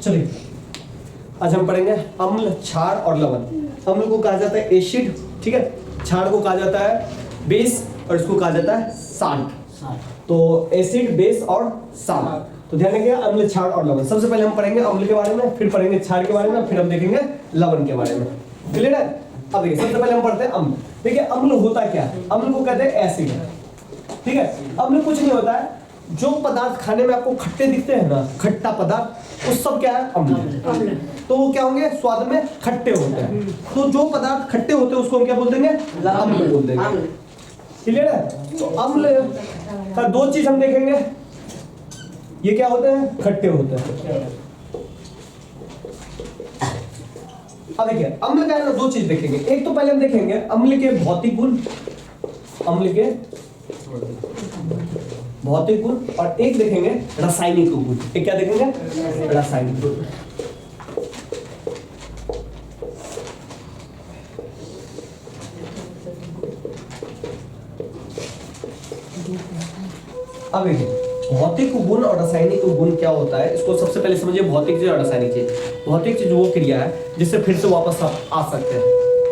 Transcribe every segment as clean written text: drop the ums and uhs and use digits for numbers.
चलिए आज हम पढ़ेंगे अम्ल, क्षार और लवण। अम्ल को कहा जाता है एसिड, ठीक है। क्षार को कहा जाता है बेस और इसको कहा जाता है साल्ट। तो एसिड, बेस और साल्ट। तो ध्यान रखिएगा अम्ल, क्षार और लवण। सबसे पहले हम पढ़ेंगे अम्ल के बारे में, फिर पढ़ेंगे क्षार के बारे में, फिर हम देखेंगे लवण के बारे में। क्लियर है? अब देखिए सबसे पहले हम पढ़ते हैं अम्ल। देखिए अम्ल होता क्या है? अम्ल को कहते हैं एसिड, ठीक है। अम्ल कुछ नहीं होता है, जो पदार्थ खाने में आपको खट्टे दिखते हैं ना, खट्टा पदार्थ, उस सब क्या है? अम्ल। तो वो क्या होंगे? स्वाद में खट्टे होते हैं। तो जो पदार्थ खट्टे होते हैं उसको हम क्या बोल देंगे? अम्ल बोल देंगे। क्लियर है? तो अम्ल का दो चीज हम देखेंगे, ये क्या होते हैं? खट्टे होते हैं। अब देखिए अम्ल का है ना, दो चीज देखेंगे। एक तो पहले हम देखेंगे अम्ल के भौतिक गुण, अम्ल के भौतिक गुण, और एक देखेंगे रासायनिक गुण। एक क्या देखेंगे? रासायनिक गुण। अब देखिए भौतिक गुण और रासायनिक गुण क्या होता है, इसको सबसे पहले समझिए। भौतिक चीज और रासायनिक चीज। भौतिक चीज वो क्रिया है जिससे फिर से वापस आप आ सकते हैं,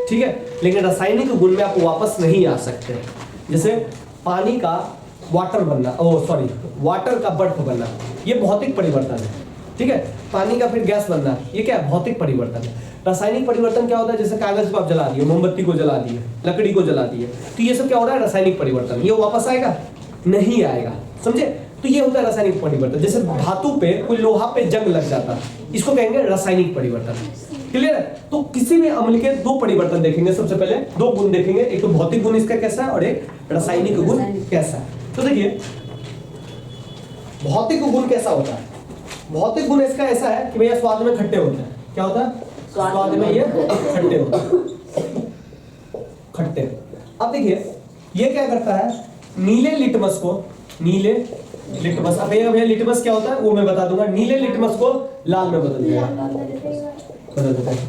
ठीक है। लेकिन रासायनिक गुण में आप वापस नहीं आ सकते। जैसे पानी का वाटर बनना, वाटर का बर्फ बनना, ये भौतिक परिवर्तन है, ठीक है। पानी का फिर गैस बनना, ये क्या है? भौतिक परिवर्तन है। रासायनिक परिवर्तन क्या होता है? जैसे कागज को आप जला दिए, मोमबत्ती को जला दिए, लकड़ी को जला दिए, तो ये सब क्या हो रहा है? रासायनिक परिवर्तन। ये वापस आएगा? नहीं आएगा, समझे? तो ये होता है रासायनिक परिवर्तन। जैसे धातु पे, कोई लोहा पे जंग लग जाता है, इसको कहेंगे रासायनिक परिवर्तन। क्लियर है? तो किसी भी अम्ल के दो परिवर्तन देखेंगे। सबसे पहले दो गुण देखेंगे, एक तो भौतिक गुण इसका कैसा है और एक रासायनिक गुण कैसा है। तो देखिए भौतिक गुण कैसा होता है? भौतिक गुण इसका ऐसा है कि भैया स्वाद में खट्टे होते हैं। क्या होता है? स्वाद में ये खट्टे होते हैं, खट्टे। अब देखिए ये क्या करता है? नीले लिटमस को, नीले लिटमस, अब भैया लिटमस क्या होता है वो मैं बता दूंगा। नीले लिटमस को लाल में बदल देगा।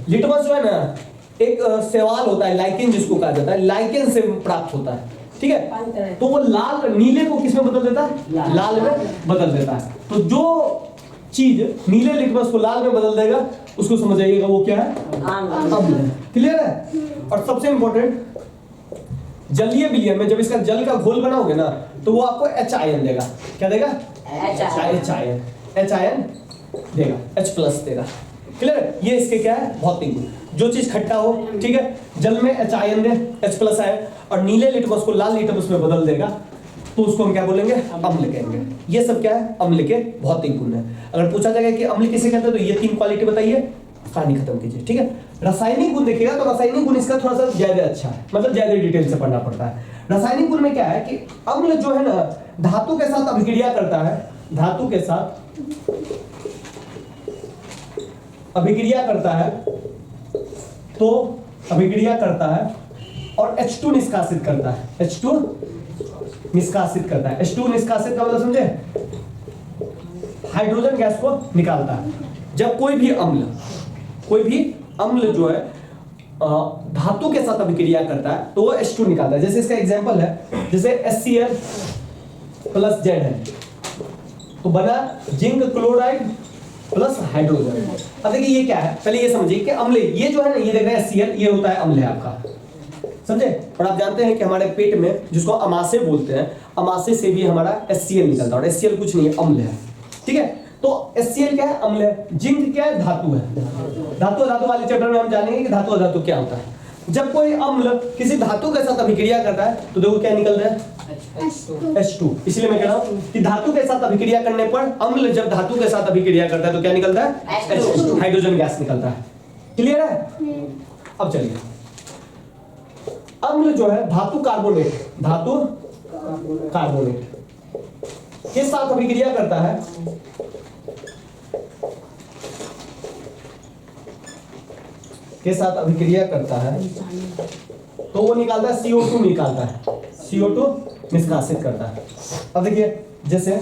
लिटमस जो है ना, एक शैवाल होता है, लाइकेन जिसको कहा जाता है, लाइकेन से प्राप्त होता है, ठीक है। तो वो लाल, नीले को किस में बदल देता है? लाल में बदल देता है। तो जो चीज नीले लिटमस को लाल में बदल देगा उसको समझ जाइएगा वो क्या है? अम्ल है। क्लियर है? और सबसे इंपॉर्टेंट, जलीय विलयन में जब इसका जल का घोल बनाओगे ना, तो वो आपको H आयन देगा। क्या देगा? H ion. H आयन देगा, H+ देगा। क्लियर है? ये इसके क्या है? भौतिक गुण। जो चीज खट्टा हो, ठीक है, जल में H आयन दे, H+ आयन, और नीले लिटमस को लाल लिटमस में बदल देगा, तो उसको हम क्या बोलेंगे? अम्ल कहेंगे। ये सब क्या है? अम्ल के भौतिक गुण है। अगर पूछा जाएगा कि अम्ल किसे कहते हैं, तो ये तीन क्वालिटी बताइए, कहानी खत्म कीजिए, ठीक है। रासायनिक गुण देखिएगा तो रासायनिक गुण इसका थोड़ा सा ज्यादा अच्छा है, मतलब ज्यादा डिटेल से पढ़ना पड़ता है। रासायनिक गुण में क्या है कि अम्ल जो है ना, धातु के साथ अभिक्रिया करता है, धातु के साथ अभिक्रिया करता है, तो अभिक्रिया करता है और H2 निष्कासित करता है। H2 निष्कासित करता है। H2 निष्कासित का मतलब समझे? हाइड्रोजन गैस को निकालता है। जब कोई भी अम्ल जो है धातु के साथ अभिक्रिया करता है तो वो H2 निकालता है। जैसे इसका एग्जांपल है, जैसे HCl+Z है, तो बना जिंक क्लोराइड प्लस हाइड्रोजन। अब देखिए ये क्या है, पहले ये समझिए कि अम्ल, ये जो है ना, ये देख रहे हैं HCl, ये होता है अम्ल है आपका, समझे। और आप जानते हैं कि हमारे पेट में, जिसको अमाशय बोलते हैं, अमाशय से भी हमारा HCl निकलता है, और HCl कुछ नहीं है, अम्ल है, ठीक है। तो HCl क्या है? अम्ल है। जिंक क्या है? धातु है। धातु वाले चैप्टर में हम जानेंगे कि धातु अधातु क्या होता है। जब कोई अम्ल किसी धातु के साथ अभिक्रिया करता है तो देखो क्या निकल रहा है? H2। इसलिए मैं कह रहा हूं कि धातु के साथ अभिक्रिया करने पर, अम्ल जब धातु के साथ अभिक्रिया करता है तो क्या निकलता है? H2, हाइड्रोजन गैस निकलता है। क्लियर है? अब चलिए, अम्ल जो है धातु कार्बोनेट के साथ अभिक्रिया करता है, के साथ अभिक्रिया करता है, तो वो निकालता है CO2 निकालता है, CO2 निष्कासित करता है। अब देखिए जैसे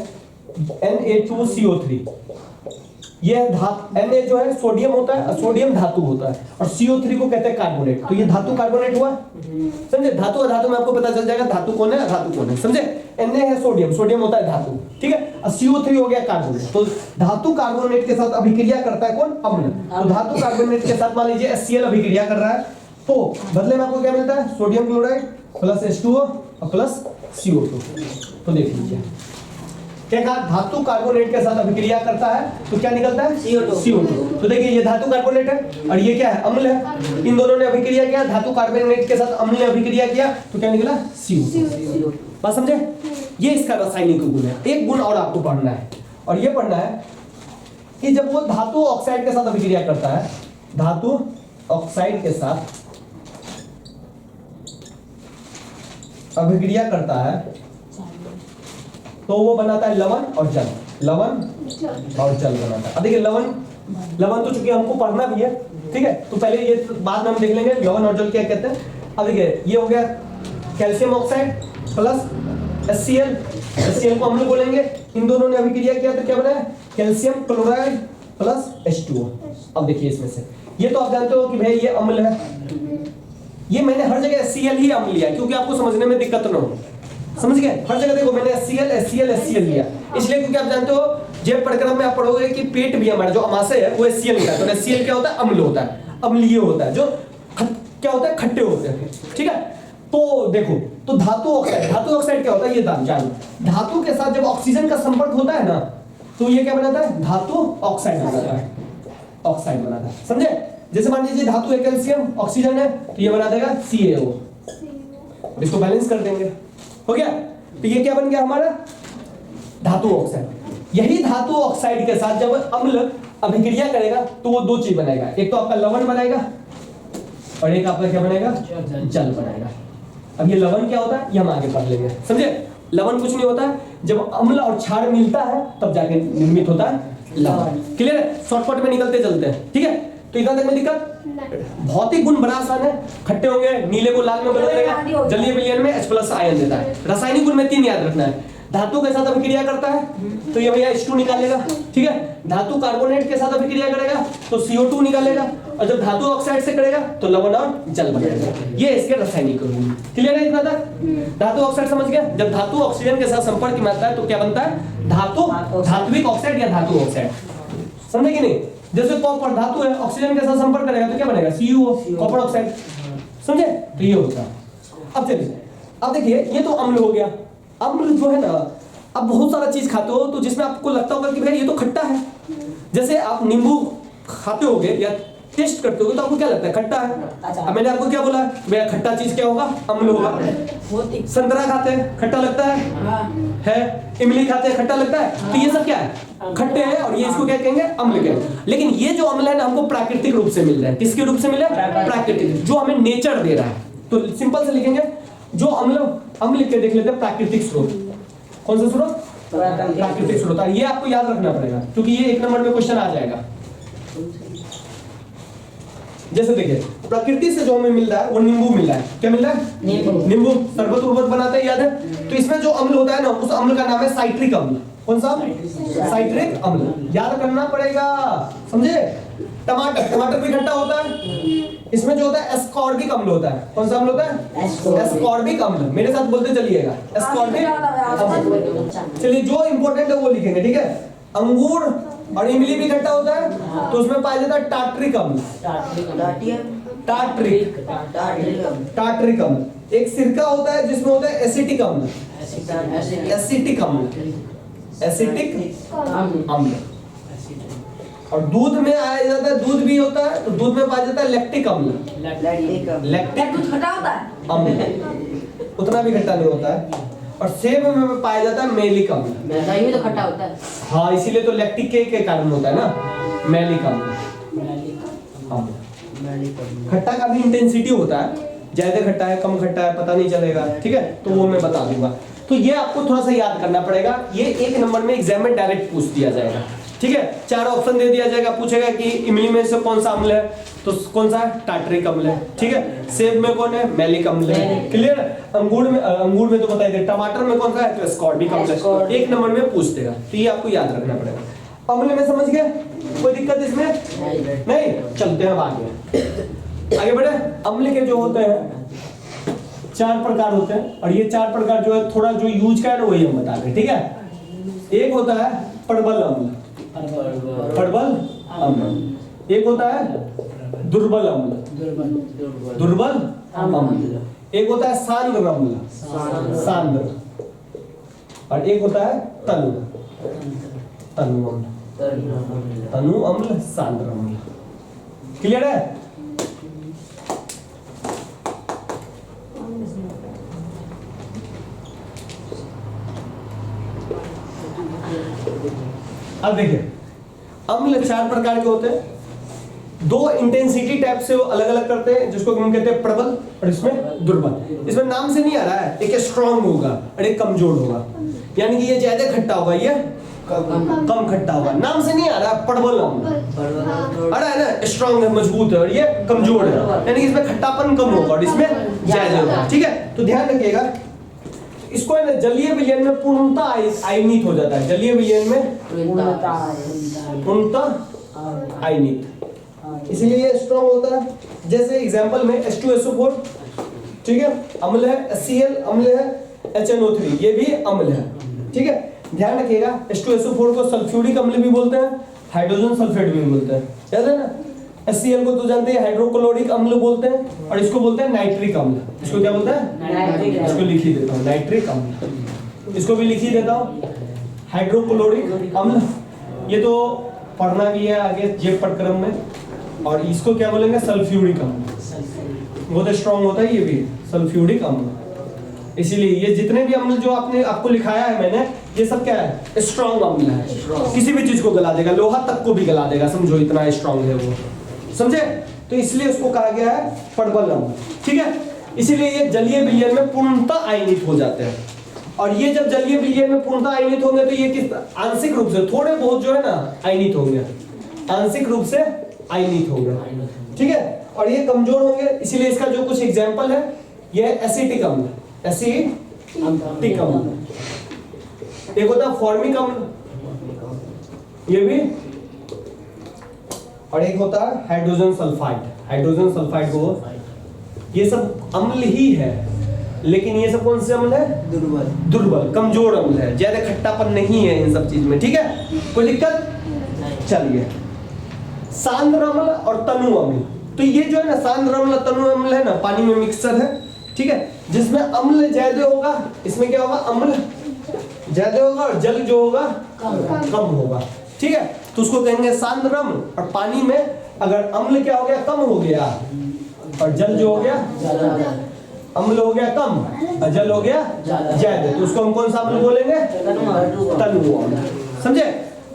Na2CO3, ये Na जो है सोडियम होता है, सोडियम धातु होता है, और CO3 को कहते हैं कार्बोनेट। तो ये धातु कार्बोनेट हुआ, समझे? धातु और धातु में आपको पता चल जाएगा धातु कौन है, धातु कौन है, समझे? Na है सोडियम, सोडियम होता है धातु, ठीक है, और CO3 हो गया कार्बोनेट। तो धातु कार्बोनेट के साथ अभिक्रिया करता है कौन, अम्ल। तो धातु कार्बोनेट के साथ मान लीजिए HCl अभिक्रिया कर रहा है, तो बदले में आपको क्या मिलता है, सोडियम क्लोराइड प्लस H2O और प्लस CO2। तो देख लीजिए क्या कहा, धातु कार्बोनेट के साथ अभिक्रिया करता है तो क्या निकलता है, CO2। तो देखिए ये धातु कार्बोनेट है और ये क्या है, अम्ल है। इन दोनों ने अभिक्रिया किया, धातु कार्बोनेट के साथ अम्ल ने अभिक्रिया किया तो क्या निकला, CO2। बात समझे? ये इसका रासायनिक गुण है। एक गुण और आपको पढ़ना है, और ये पढ़ना है कि जब वो धातु ऑक्साइड के साथ अभिक्रिया करता है, धातु ऑक्साइड के साथ अभिक्रिया करता है तो वो बनाता है लवण और जल, लवण और जल बनाता है। अब देखिए लवण तो चूंकि हमको पढ़ना भी है, ठीक है, तो पहले ये बाद में हम देख लेंगे लवण और जल क्या कहते हैं। अब देखिए ये हो गया कैल्शियम ऑक्साइड प्लस HCl को अम्ल बोलेंगे। इन दोनों ने अभिक्रिया किया तो क्या बना, कैल्शियम क्लोराइड प्लस H2O। अब देखिए इसमें से ये तो आप जानते हो कि भाई ये अम्ल है, ये मैंने हर जगह HCl ही अम्ल लिया क्योंकि आपको समझने में दिक्कत ना हो, समझ गए? हर जगह देखो मैंने HCl लिया, इसलिए क्योंकि आप जानते हो जेब पढ़कर में आप पढ़ोगे कि पेट भी हमारा जो अमाशय है वो HCl का है। तो HCl क्या होता है, अम्ल होता है, अम्लीय होता है, जो क्या होता है, खट्टे होते हैं, ठीक है। तो देखो, तो धातु ऑक्साइड क्या होता है ये जानो। धातु के साथ जब ऑक्सीजन का संपर्क होता है ना तो ये क्या बनाता है, धातु ऑक्साइड बनाता है, ऑक्साइड बनाता है, समझे? जैसे मान लीजिए धातु है कैल्शियम, ऑक्सीजन है तो ये बना देगा CaO, इसको बैलेंस कर देंगे, हो गया। तो ये क्या बन गया हमारा, धातु ऑक्साइड। यही धातु ऑक्साइड के साथ जब अम्ल अभिक्रिया करेगा तो वो दो चीज बनाएगा, एक तो आपका लवण बनाएगा और एक आपका क्या बनाएगा, जल बनाएगा। अब ये लवण क्या होता है ये हम आगे पढ़ लेंगे, समझे? लवण कुछ नहीं होता है, जब अम्ल और क्षार मिलता है तब जाके निर्मित होता है लवण। क्लियर है? शॉर्टकट में निकलते चलते हैं, ठीक है। तो इतना तक में दिक्कत। भौतिक गुण बड़ा आसान है, खट्टे होंगे, नीले को लाल में बदल देगा, जलीय विलयन में H+ आयन देता है। रासायनिक गुण में 3 याद रखना है, धातु के साथ अभिक्रिया करता है तो ये भैया H2 निकालेगा, ठीक है। धातु कार्बोनेट के साथ अभिक्रिया करेगा तो CO2 निकालेगा, और जब धातु ऑक्साइड से करेगा तो लवण और जल बनेगा। ये इसके रासायनिक गुण। क्लियर है इतना तक? धातु ऑक्साइड समझ गया? जब धातु ऑक्सीजन के साथ संपर्क में आता है तो क्या बनता है, धात्विक ऑक्साइड या धातु ऑक्साइड, समझे कि नहीं? जैसे कॉपर धातु है, ऑक्सीजन के साथ संपर्क करेगा तो क्या बनेगा, CuO, कॉपर ऑक्साइड, समझे? तो ये होता है। अब चलिए, अब देखिए ये तो अम्ल हो गया। अम्ल जो है ना, अब बहुत सारा चीज खाते हो तो जिसमें आपको लगता होगा कि भाई ये तो खट्टा है, जैसे आप नींबू खाते होगे या टेस्ट करते होगे तो आपको क्या लगता है, खट्टा है। अब मैंने आपको क्या बोला, भैया खट्टा चीज क्या होगा, अम्ल होगा। संतरा खाते हैं खट्टा लगता है, इमली खाते हैं खट्टा लगता है, तो ये सब क्या है, खट्टे हैं, और ये इसको क्या कहेंगे, अम्ल कहेंगे। लेकिन ये जो अम्ल है ना हमको प्राकृतिक रूप से मिल रहा है। किसके रूप से मिला, प्राकृतिक, जो हमें नेचर दे रहा है। तो सिंपल से लिखेंगे, जो अम्ल लिख के देख लेते हैं, प्राकृतिक स्रोत। कौन सा स्रोत, प्राकृतिक स्रोत। ये आपको याद रखना पड़ेगा क्योंकि ये 1 नंबर में क्वेश्चन आ जाएगा। जैसे देखिए प्रकृति से जो हमें मिल रहा है वो नींबू मिल रहा है, क्या मिल रहा है, नींबू शरबत उर्बत बनाते हैं, याद है? तो इसमें जो अम्ल होता है ना उस अम्ल का नाम है साइट्रिक अम्ल। कौन सा, साइट्रिक अम्ल, याद करना पड़ेगा, समझे? टमाटर भी खट्टा होता है, इसमें जो होता है एस्कॉर्बिक अम्ल होता है। कौन सा अम्ल होता है, एस्कॉर्बिक अम्ल। मेरे साथ बोलते चलिएगा, एस्कॉर्बिक अम्ल। चलिए जो इंपॉर्टेंट है वो लिखेंगे, ठीक है। अंगूर और इमली भी खट्टा होता है तो उसमें पाया जाता है टार्ट्रिक अम्ल, टार्ट्रिक अम्ल। एक सिरका होता है जिसमें होता है एसिटिक अम्ल, एसिटिक अम्ल, एसिटिक अम्ल। और दूध में आया जाता है, दूध भी होता है तो दूध में पाया जाता है लैक्टिक अम्ल, लैक्टिक खट्टा होता है अम्ल, उतना भी खट्टा नहीं होता है। और सेब में पाया जाता है मेलिक अम्ल, दही में तो खट्टा होता है। हाँ, इसीलिए तो लैक्टिक के कारण होता है ना, मेलिक अम्ल। खट्टा का भी इंटेंसिटी होता है, ज्यादा खट्टा है कम खट्टा है पता नहीं चलेगा, ठीक है, तो वो मैं बता दूंगा। तो ये आपको थोड़ा सा याद करना पड़ेगा, ये 1 नंबर में एग्जाम में डायरेक्ट पूछ दिया जाएगा, ठीक है। 4 ऑप्शन दे दिया जाएगा, पूछेगा कि इमली में से कौन सा अम्ल है, तो कौन सा है, टार्ट्रिक अम्ल है, ठीक है। सेब में कौन है, मेलिक अम्ल है, क्लियर। अंगूर में तो बताइए, टमाटर में कौन सा है, तो एस्कॉर्बिक अम्ल है। 1 नंबर में पूछ देगा, तो ये आपको याद रखना पड़ेगा। अम्ल में समझ गए, कोई दिक्कत इसमें नहीं। चलते हैं अब आगे बढ़े। अम्ल के जो होते हैं 4 प्रकार होते हैं, और ये 4 प्रकार जो है थोड़ा जो यूज का है ना वही हम बता रहे, ठीक है। एक होता है प्रबल अम्ल, प्रबल अम्ल। एक होता है दुर्बल अम्ल, दुर्बल अम्ल। एक होता है सांद्र अम्ल, सांद्र। और एक होता है तनु, तनु अम्ल, तनु अम्ल, सांद्र अम्ल। क्लियर है? अब देखिए अम्ल 4 प्रकार के होते हैं। 2 इंटेंसिटी टाइप से वो अलग अलग करते हैं, जिसको हम कहते हैं प्रबल और इसमें दुर्बल। इसमें नाम से नहीं आ रहा है, एक स्ट्रांग होगा और एक कमजोर होगा, यानी कि ये ज्यादा खट्टा होगा, ये कम खट्टा होगा। नाम से नहीं आ रहा है प्रबल अम्ल, आ रहा है ना स्ट्रांग है, मजबूत है, और ये कमजोर है, यानी कि इसमें खट्टापन कम होगा और इसमें ज्यादा होगा। ठीक है, तो ध्यान रखिएगा इसको है ना जलीय विलयन में पूर्णतः आयनित हो जाता है। जलीय विलयन में पूर्णतः आयनित, इसीलिए ये स्ट्रांग होता है। जैसे एग्जांपल में H2SO4, ठीक है, अम्ल है। HCl अम्ल है। HNO3 ये भी अम्ल है। ठीक है, ध्यान रखिएगा H2SO4 को सल्फ्यूरिक अम्ल भी बोलते हैं, हाइड्रोजन सल्फेट भी बोलते हैं, याद है ना। HCl को तो जानते हैं हाइड्रोक्लोरिक अम्ल बोलते हैं, और इसको बोलते हैं नाइट्रिक अम्ल। इसको क्या बोलते हैं? इसको लिख ही देता हूँ, नाइट्रिक अम्ल। इसको भी लिख ही देता हूँ, हाइड्रोक्लोरिक अम्ल। ये तो पढ़ना भी है आगे जे प्रक्रम में। और इसको क्या बोलेंगे? सल्फ्यूरिक अम्ल। बहुत स्ट्रांग होता है ये भी, सल्फ्यूरिक अम्ल। इसीलिए ये जितने भी अम्ल जो आपको लिखाया है मैंने, ये सब क्या है? स्ट्रांग अम्ल है। किसी भी चीज को गला देगा, लोहा तक को भी गला देगा, समझो इतना स्ट्रांग है वो, समझे। तो इसलिए उसको कहा गया है प्रबल अम्ल। ठीक है, इसीलिए ये जलीय विलयन में पूर्णतः आयनित हो जाते हैं। और ये जब जलीय विलयन में पूर्णतः आयनित होंगे तो ये किस आंशिक रूप से थोड़े बहुत जो है ना आयनित होंगे, आंशिक रूप से आयनित होंगे। ठीक है, और ये कमजोर होंगे, इसीलिए इसका जो कुछ एग्जाम्पल है ये एसिटिक अम्ल, एसिटिक अम्ल। एक होता है फॉर्मिक अम्ल, ये भी, और एक होता है हाइड्रोजन सल्फाइड। हाइड्रोजन सल्फाइड को, ये सब अम्ल ही है, लेकिन ये सब कौन से अम्ल है? दुर्बल, दुर्बल कमजोर अम्ल है, ज्यादा खट्टापन नहीं है इन सब चीज में। ठीक है, कोई दिक्कत? चलिए, सांद्र अम्ल और तनु अम्ल। तो ये जो है ना सांद्र अम्ल तनु अम्ल है ना, पानी में मिक्सचर है। ठीक है, जिसमें अम्ल ज्यादा होगा, इसमें क्या होगा? अम्ल ज्यादा होगा और जल जो होगा कम होगा। ठीक है, तो उसको कहेंगे सांद्र अम्ल। और पानी में अगर अम्ल क्या हो गया? कम हो गया, और जल जो हो गया अम्ल हो गया कम और जल हो गया ज्यादा, तो उसको हम कौन सा अम्ल बोलेंगे? तनु अम्ल। समझे?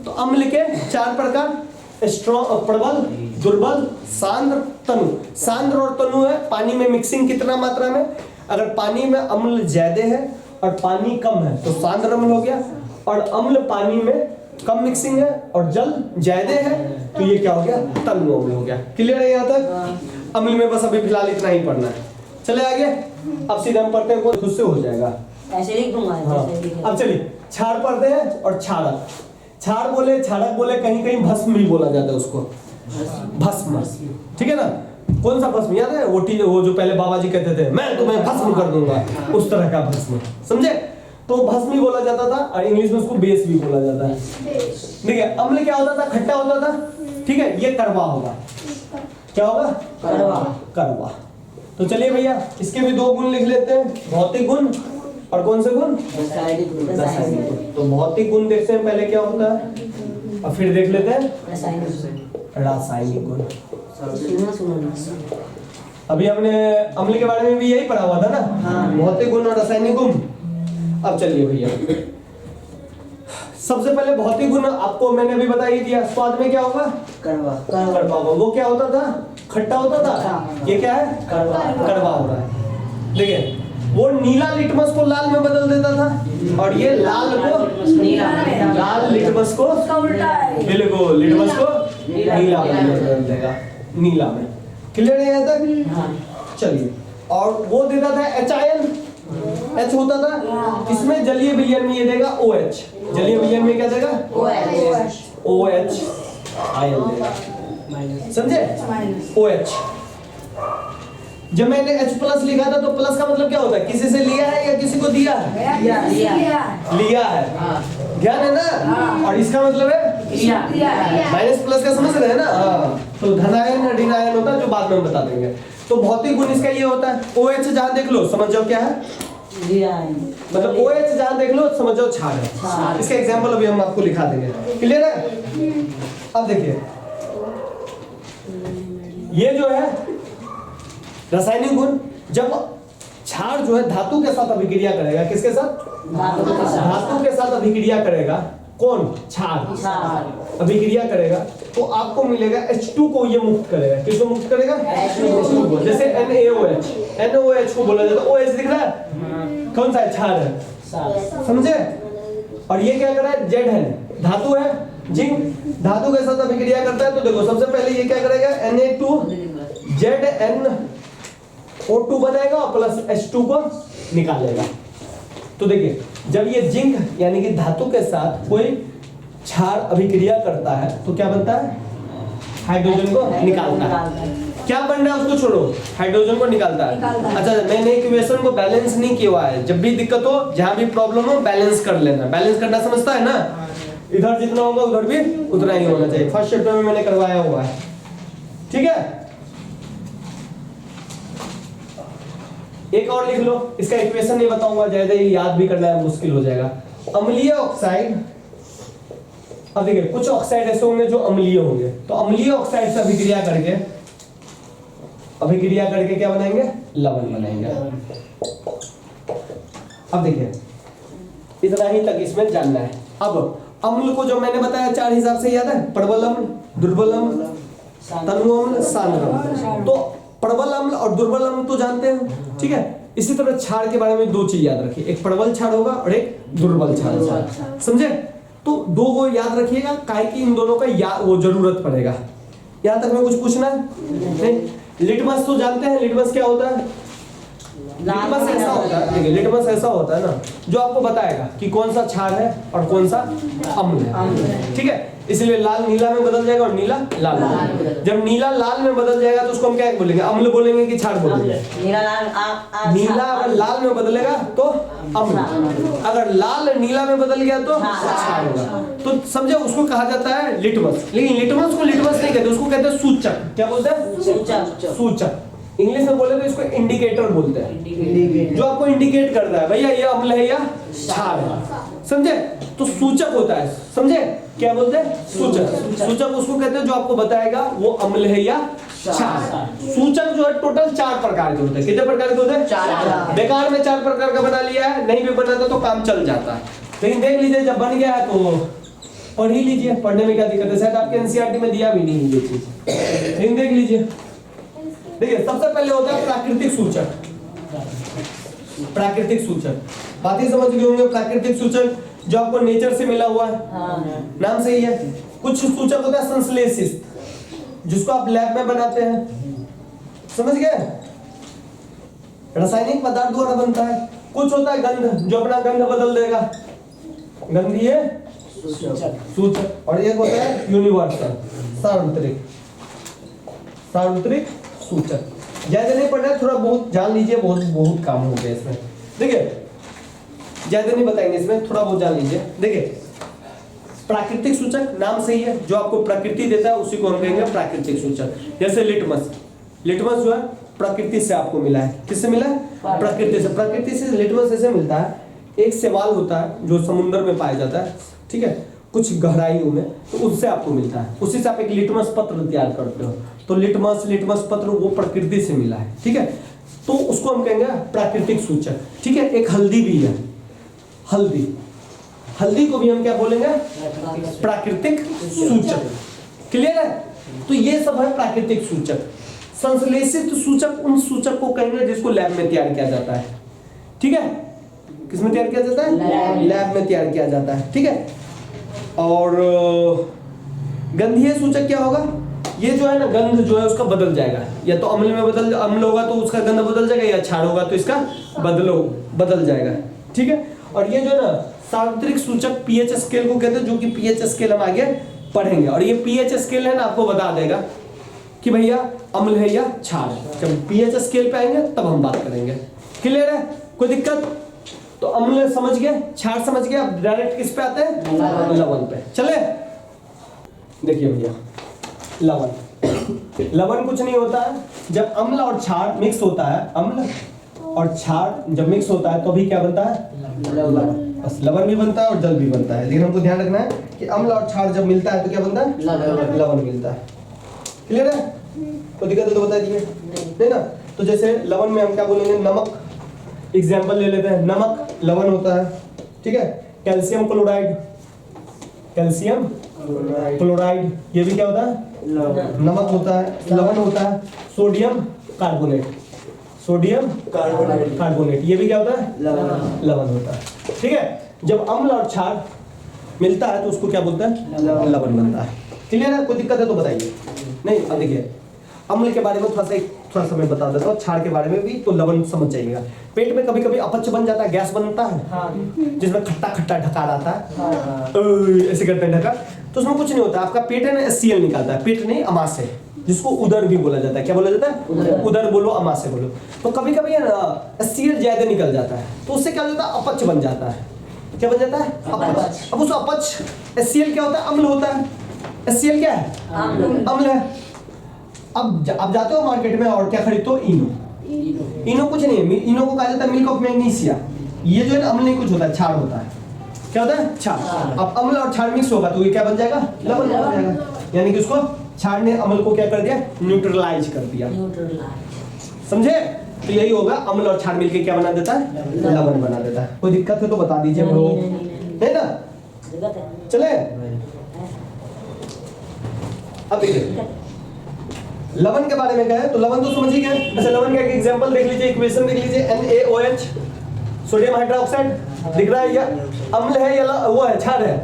तो अम्ल के 4 प्रकार, स्ट्रांग, प्रबल, दुर्बल, सांद्र, तनु। सांद्र और तनु है पानी में मिक्सिंग कितना मात्रा में। अगर पानी में अम्ल ज्यादा है और पानी कम है तो सांद्र अम्ल हो गया, और अम्ल पानी में कम मिक्सिंग है और जल ज्यादा है तो ये क्या हो गया? तनु अम्ल हो गया। क्लियर है यहाँ तक? अम्ल में बस अभी फिलहाल इतना ही पढ़ना है। चले आगे, अब सीधे हम पढ़ते हैं, खुद से हो जाएगा। ऐसे लिख दूंगा। हाँ। अब चलिए क्षार पढ़ते हैं और क्षारक। क्षार बोले, क्षारक बोले, कहीं कहीं भस्म भी बोला जाता है उसको, भस्म। ठीक है ना? कौन सा भस्म याद है? वो जो पहले बाबा जी कहते थे मैं तुम्हें भस्म कर दूंगा, उस तरह का भस्म, समझे? तो भस्म भी बोला जाता था, और इंग्लिश में उसको बेस भी बोला जाता है। ठीक है, अम्ल क्या होता था? खट्टा होता था। ठीक है, ये कड़वा होगा। क्या होगा? कड़वा, कड़वा। तो चलिए भैया इसके भी 2 गुण लिख लेते हैं, भौतिक गुण और कौन से गुण? रासायनिक गुण। तो भौतिक गुण देखते हैं पहले क्या होता है, और फिर देख लेते हैं रासायनिक गुण। अभी हमने अम्ल के बारे में भी यही पढ़ा हुआ था ना, भौतिक गुण और रासायनिक गुण। अब चलिए भैया, सबसे पहले भौतिक गुण आपको मैंने भी बता ही दिया। स्वाद में क्या होगा? कड़वा, कड़वा होगा। वो क्या होता था? खट्टा होता था। ये क्या है? कड़वा, कड़वा हो रहा है। देखिए, वो नीला लिटमस को लाल में बदल देता था, और ये लाल को नीला, लाल लिटमस को बिल्कुल लिटमस को नीला बदल देगा, नीला में। क्लियर है यहाँ तक? चलिए, और वो देता था HIN, H होता था। इसमें जलीय विलयन में ये देगा OH। जलीय विलयन में क्या देगा? OH आयन देगा, समझे? OH। जब मैंने H प्लस लिखा था तो प्लस का मतलब क्या होता है? किसी से लिया है या किसी को दिया है? लिया है, ध्यान है ना? और इसका मतलब है माइनस प्लस का, समझ रहे हैं ना? हाँ, तो धनायन ऋण आयन होता है, जो बाद में हम बता देंगे। तो भौतिक गुण इसका ये होता है, OH जहां देख लो समझ जाओ क्या है, मतलब OH जहां देख लो समझ जाओ क्षार है। इसका एग्जांपल अभी हम आपको लिखा देंगे, क्लियर है? अब देखिए ये जो है रासायनिक गुण, जब क्षार जो है धातु के साथ अभिक्रिया करेगा, किसके साथ? धातु के साथ अभिक्रिया करेगा, कौन? क्षार अभिक्रिया करेगा, तो आपको मिलेगा H2 को ये मुक्त करेगा। किसको मुक्त करेगा? H2 को। जैसे NaOH को बोला जाता है, OH दिख रहा है, कौन सा है? क्षार है, समझे? और ये क्या कर रहा है? Z धातु है, जिंक धातु के साथ अभिक्रिया करता है, तो देखो सबसे पहले ये क्या करेगा? Na2ZnO2 बनाएगा और प्लस H2 को निकालेगा। तो देखिए जब ये जिंक यानी कि धातु के साथ कोई क्षार अभिक्रिया करता है तो क्या बनता है? हाइड्रोजन को निकालता है। क्या बन रहा है उसको छोड़ो, हाइड्रोजन को निकालता है। अच्छा, मैंने इक्वेशन को बैलेंस नहीं किया है, जब भी दिक्कत हो, जहां भी प्रॉब्लम हो, बैलेंस कर लेना। बैलेंस करना समझता है ना? इधर जितना होगा उधर भी उतना ही होना चाहिए। फर्स्ट चैप्टर में मैंने करवाया हुआ है, ठीक है? एक और लिख लो, इसका इक्वेशन नहीं बताऊंगा, ज्यादा याद भी करना है मुश्किल हो जाएगा। अम्लीय ऑक्साइड, अब देखिए कुछ ऑक्साइड ऐसे होंगे जो अम्लीय होंगे, तो अम्लीय ऑक्साइड से अभिक्रिया करके क्या बनाएंगे? लवण बनाएंगे। अब देखिए इतना ही तक इसमें जानना है। अब अम्ल को जो मैंने बताया 4 हिसाब से याद है? प्रबल अम्ल, दुर्बल अम्ल, तनु अम्ल, सांद्र अम्ल। तो प्रबल अम्ल और दुर्बल अम्ल तो जानते हैं, ठीक है? इसी तरह क्षार के बारे में 2 चीज याद रखिए, एक प्रबल क्षार होगा और एक दुर्बल क्षार होगा, समझे? तो 2 को याद रखिएगा, काहे कि इन दोनों का वो जरूरत पड़ेगा। यहाँ तक में कुछ पूछना है? नहीं। लिटमस तो जानते हैं, लिटमस क्या होता है? लिटमस ऐसा होता है, देखिए लिटमस ऐसा होता है ना, जो आपको बताएगा कि कौन सा क्षार है और कौन सा अम्ल है, ठीक है? इसलिए लाल नीला में बदल जाएगा और नीला लाल में। जब नीला लाल में बदल जाएगा तो उसको हम क्या बोलेंगे? अम्ल बोलेंगे कि क्षार बोलेंगे? नीला अगर लाल में बदलेगा तो अम्ल, अगर लाल नीला में बदल गया तो क्षार होगा। तो समझे, उसको कहा जाता है लिटमस। लेकिन लिटमस को लिटमस नहीं कहते, उसको कहते हैं सूचक। क्या बोलते हैं? सूचक। इंग्लिश में बोले तो इसको इंडिकेटर बोलते हैं, जो आपको इंडिकेट करता है भैया ये अम्ल है या क्षार है, समझे? तो सूचक होता है, समझे? क्या बोलते हैं? सूचक। सूचक उसको कहते हैं जो आपको बताएगा वो अम्ल है या क्षार। सूचक जो है टोटल 4 प्रकार के होते हैं। कितने प्रकार के होते हैं? 4। बेकार में 4 प्रकार का बना लिया है, नहीं भी बनाता तो काम चल जाता है। लेकिन देख लीजिए जब बन गया है तो पढ़ ही लीजिए, पढ़ने में क्या दिक्कत है? शायद आपके एनसीईआरटी में दिया भी नहीं ये चीज, लेकिन देख लीजिए। देखिए सबसे पहले होता है प्राकृतिक सूचक। प्राकृतिक सूचक बात ही समझ गए होंगे। प्राकृतिक सूचक जो आपको नेचर से मिला हुआ है, नाम से ही है। कुछ सूचक होता है संश्लेषित, जिसको आप लैब में बनाते हैं, समझ गए? रासायनिक पदार्थ द्वारा बनता है। कुछ होता है गंध, जो अपना गंध बदल देगा, गंधीय सूचक। और एक होता है यूनिवर्सल, सार्वत्रिक सूचक। ज्यादा नहीं पढ़ना है, थोड़ा बहुत जान लीजिए, बहुत काम हो गया इसमें। देखिए ज्यादा नहीं बताएंगे इसमें, थोड़ा बहुत जान लीजिए। देखिए प्राकृतिक सूचक नाम से ही है, जो आपको प्रकृति देता है उसी को हम कहेंगे प्राकृतिक सूचक। जैसे लिटमस, लिटमस जो है प्रकृति से आपको मिला है। किससे मिला है? प्रकृति से। प्रकृति से लिटमस ऐसे मिलता है, एक शैवाल होता है जो समुद्र में पाया जाता है, ठीक है, कुछ गहराइयों में, तो उससे आपको मिलता है। उसी से आप एक लिटमस पत्र तैयार करते हो, तो लिटमस पत्र वो प्रकृति से मिला है, ठीक है? तो उसको हम कहेंगे प्राकृतिक सूचक, ठीक है? एक हल्दी भी है, हल्दी को भी हम क्या बोलेंगे? प्राकृतिक सूचक। क्लियर है? तो ये सब है प्राकृतिक सूचक। संश्लेषित सूचक उन सूचक को कहेंगे जिसको लैब में तैयार किया जाता है, ठीक है? किसमें तैयार किया जाता है? लैब में तैयार किया जाता है, ठीक है? और गंधीय सूचक क्या होगा? ये जो है ना, गंध जो है उसका बदल जाएगा, या तो अम्ल में अम्ल होगा तो उसका गंध बदल जाएगा, या क्षार होगा तो इसका बदल जाएगा, ठीक है? और ये जो है ना सार्वत्रिक सूचक पीएच स्केल को कहते हैं, जो कि पीएच स्केल हम आगे पढ़ेंगे। और ये पीएच स्केल है ना, आपको बता देगा कि भैया अम्ल है या क्षार है। जब पीएच स्केल पे आएंगे तब हम बात करेंगे। क्लियर है? कोई दिक्कत? तो अम्ल समझ गए, क्षार समझ गए, अब डायरेक्ट किस पे आते हैं? लवण पे। चले देखिए भैया, लवण, लवण कुछ नहीं होता है, जब अम्ल और क्षार मिक्स होता है, अम्ल और क्षार जब मिक्स होता है तो भी क्या बनता है? लवण। बस लवण भी बनता है और जल भी बनता है, लेकिन हमको ध्यान रखना है कि अम्ल और क्षार जब मिलता है तो क्या बनता है? लवण मिलता है। क्लियर है? कोई दिक्कत है तो बता दीजिए, नहीं ना? तो जैसे लवण में हम क्या बोलेंगे? नमक। एग्जाम्पल ले लेते हैं, नमक लवण होता है, ठीक है? कैल्शियम क्लोराइड, कैल्शियम क्लोराइड ये भी क्या होता है? नमक होता है, लवण होता है। सोडियम कार्बोनेट, सोडियम कार्बोनेट ये भी क्या होता है? लवण होता है। ठीक है? जब अम्ल और क्षार मिलता है तो उसको क्या बोलते हैं? लवण बनता है। क्लियर है? कोई दिक्कत है तो बताइए। नहीं, अब देखिए अम्ल के बारे में थोड़ा सा मैं बता देता हूँ, क्षार के बारे में भी, तो लवण समझ जाइएगा। पेट में कभी कभी अपच बन जाता है, गैस बनता है, जिसमें खट्टा खट्टा ढकार आता है, ऐसे करते हैं ढकार, तो उसमें कुछ नहीं होता। आपका पेट है ना, HCl निकालता है, पेट नहीं अमाशय, जिसको उदर भी बोला जाता है। क्या बोला जाता है? उदर बोलो, अमाशय बोलो। तो कभी कभी है ना HCl ज्यादा निकल जाता है, तो उससे क्या हो जाता है? अपच बन जाता है। क्या बन जाता है? अपच। अब उस अपच, HCl क्या होता है? अम्ल होता है। HCl क्या है? अम्ल है। अब जाते हो मार्केट में और क्या खरीदते हो? इनो। इनो कुछ नहीं है, इनो को कहा जाता है मिल्क ऑफ मैग्नीशिया। ये जो है अम्ल नहीं कुछ होता है, क्षार होता है। क्या होता है? क्षार। अब अम्ल और क्षार मिक्स होगा तो ये क्या बन जाएगा? लवण बन जाएगा। यानी कि उसको क्षार ने अम्ल को क्या कर दिया? न्यूट्रलाइज कर दिया। समझे? तो यही होगा, अम्ल और क्षार मिलके क्या बना देता है? लवण बना देता है। कोई दिक्कत है तो बता दीजिए ब्रो, है ना? चले अब देखिए लवण के बारे में क्या है, तो लवण तो समझ ही गए। अच्छा, लवण का एक एग्जांपल देख लीजिए, इक्वेशन देख लीजिए, NaOH, सोडियम हाइड्रोक्साइड। दिख रहा है? या अम्ल है या वो है? क्षार है?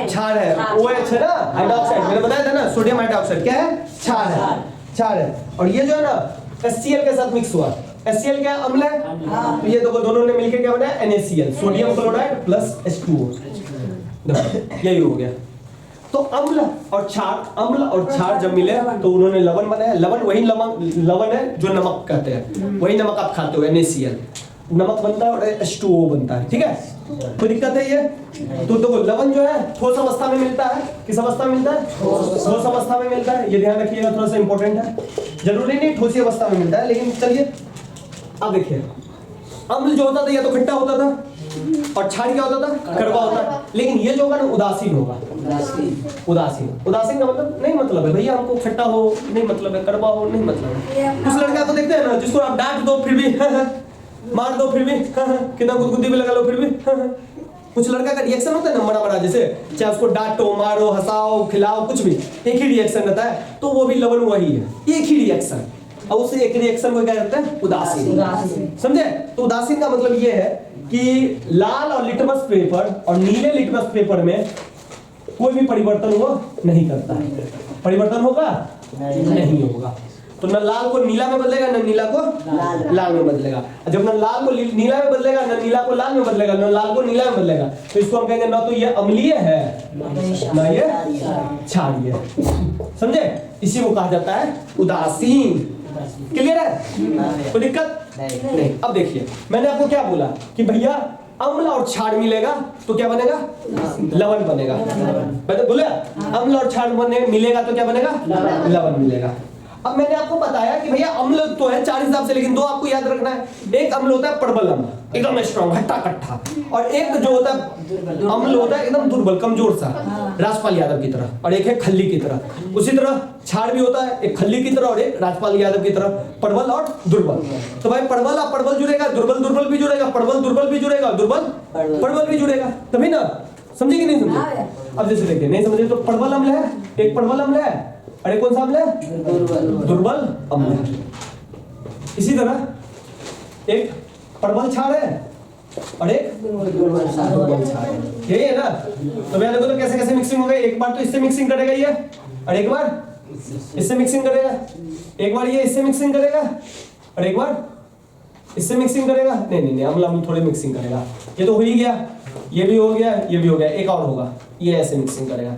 क्षार है। OH है ना, हाइड्रोक्साइड, मैंने बताया था ना, सोडियम हाइड्रोक्साइड क्या है? क्षार है, क्षार है। और ये जो है ना HCl के साथ मिक्स हुआ, HCl क्या है? अम्ल है। तो ये देखो दोनों ने मिलकर क्या बनाया? NaCl, sodium chloride plus H2O। यही हो गया। तो अम्ल और क्षार जब मिले तो उन्होंने लवण बनाया। लवण वही लवण है जो नमक कहते हैं, वही नमक आप खाते हो, NaCl। नमक बनता है और H2O बनता है। ठीक है? कोई दिक्कत है ये? तो देखो लवण जो है ठोस अवस्था में मिलता है। किस अवस्था में मिलता है? ठोस अवस्था में मिलता है। ये ध्यान रखिएगा, थोड़ा सा इंपॉर्टेंट है। जरूरी नहीं ठोसी अवस्था में मिलता है, लेकिन चलिए अब देखिए, अम्ल जो होता था ये तो खट्टा होता था, और क्षार क्या होता था? कड़वा होता है। लेकिन ये जो होगा ना उदासीन होगा। उदासीन का मतलब नहीं मतलब है भैया हमको खट्टा हो नहीं मतलब है, कड़वा हो नहीं मतलब है। कुछ लड़का तो देखते हैं ना, जिसको आप डांट दो फिर भी मार दो फिर भी कितना गुदगुदी भी लगा लो फिर भी कुछ लड़का का रिएक्शन होता है ना बड़ा बड़ा, जैसे चाहे उसको डांटो, मारो, हंसाओ, खिलाओ, कुछ भी एक ही रिएक्शन रहता है। तो वो भी लवण वही है, एक ही रिएक्शन। और उससे एक रिएक्शन को क्या कहते हैं? उदासीन। समझे? तो उदासीन का मतलब ये है कि लाल और लिटमस पेपर और नीले लिटमस पेपर में कोई भी परिवर्तन वो नहीं करता है। परिवर्तन होगा? नहीं होगा। तो न लाल को नीला में बदलेगा, न नीला को लाल में बदलेगा। जब न लाल को नीला में बदलेगा, न नीला को लाल में बदलेगा, न लाल को नीला में बदलेगा, तो इसको हम कहेंगे ना तो ये अम्लीय है ना ये क्षारीय। समझे? इसी को कहा जाता है उदासीन। क्लियर है? कोई दिक्कत नहीं। अब देखिए मैंने आपको क्या बोला कि भैया अम्ल और क्षार मिलेगा तो क्या बनेगा? लवण बनेगा। मैंने बोला अम्ल और क्षार मिलेगा तो क्या बनेगा? लवण मिलेगा। अब मैंने आपको बताया कि भैया अम्ल तो है चार हिसाब से, लेकिन दो आपको याद रखना है। एक अम्ल होता है प्रबल अम्ल, एकदम स्ट्रॉन्ग हट्टा कट्ठा, और एक जो होता है अम्ल होता है एकदम दुर्बल कमजोर सा, राजपाल यादव की तरह, और एक है खल्ली की तरह। उसी तरह क्षार भी होता है, एक खल्ली की तरह और एक राजपाल यादव की तरह, प्रबल और दुर्बल। तो भाई प्रबल और प्रबल जुड़ेगा, दुर्बल भी जुड़ेगा, प्रबल दुर्बल भी जुड़ेगा, प्रबल भी जुड़ेगा, तभी ना। समझे कि नहीं समझे? अब जैसे देखिए नहीं समझे तो प्रबल अम्ल है, एक प्रबल अम्ल है, अरे कौन सा अम्ल है? दुर्बल अम्ल है। इसी तरह एक प्रबल क्षार है और एक दुर्बल क्षार है। यही है ना? तो मैं देखो तो कैसे कैसे मिक्सिंग हो गई। एक बार तो इससे मिक्सिंग करेगा ये, और एक बार इससे मिक्सिंग करेगा, एक बार ये इससे मिक्सिंग करेगा, और एक बार इससे मिक्सिंग करेगा। नहीं अम्ल थोड़े मिक्सिंग करेगा। ये तो हो ही गया। ये भी हो गया, ये भी हो गया, एक और होगा, ये ऐसे मिक्सिंग करेगा,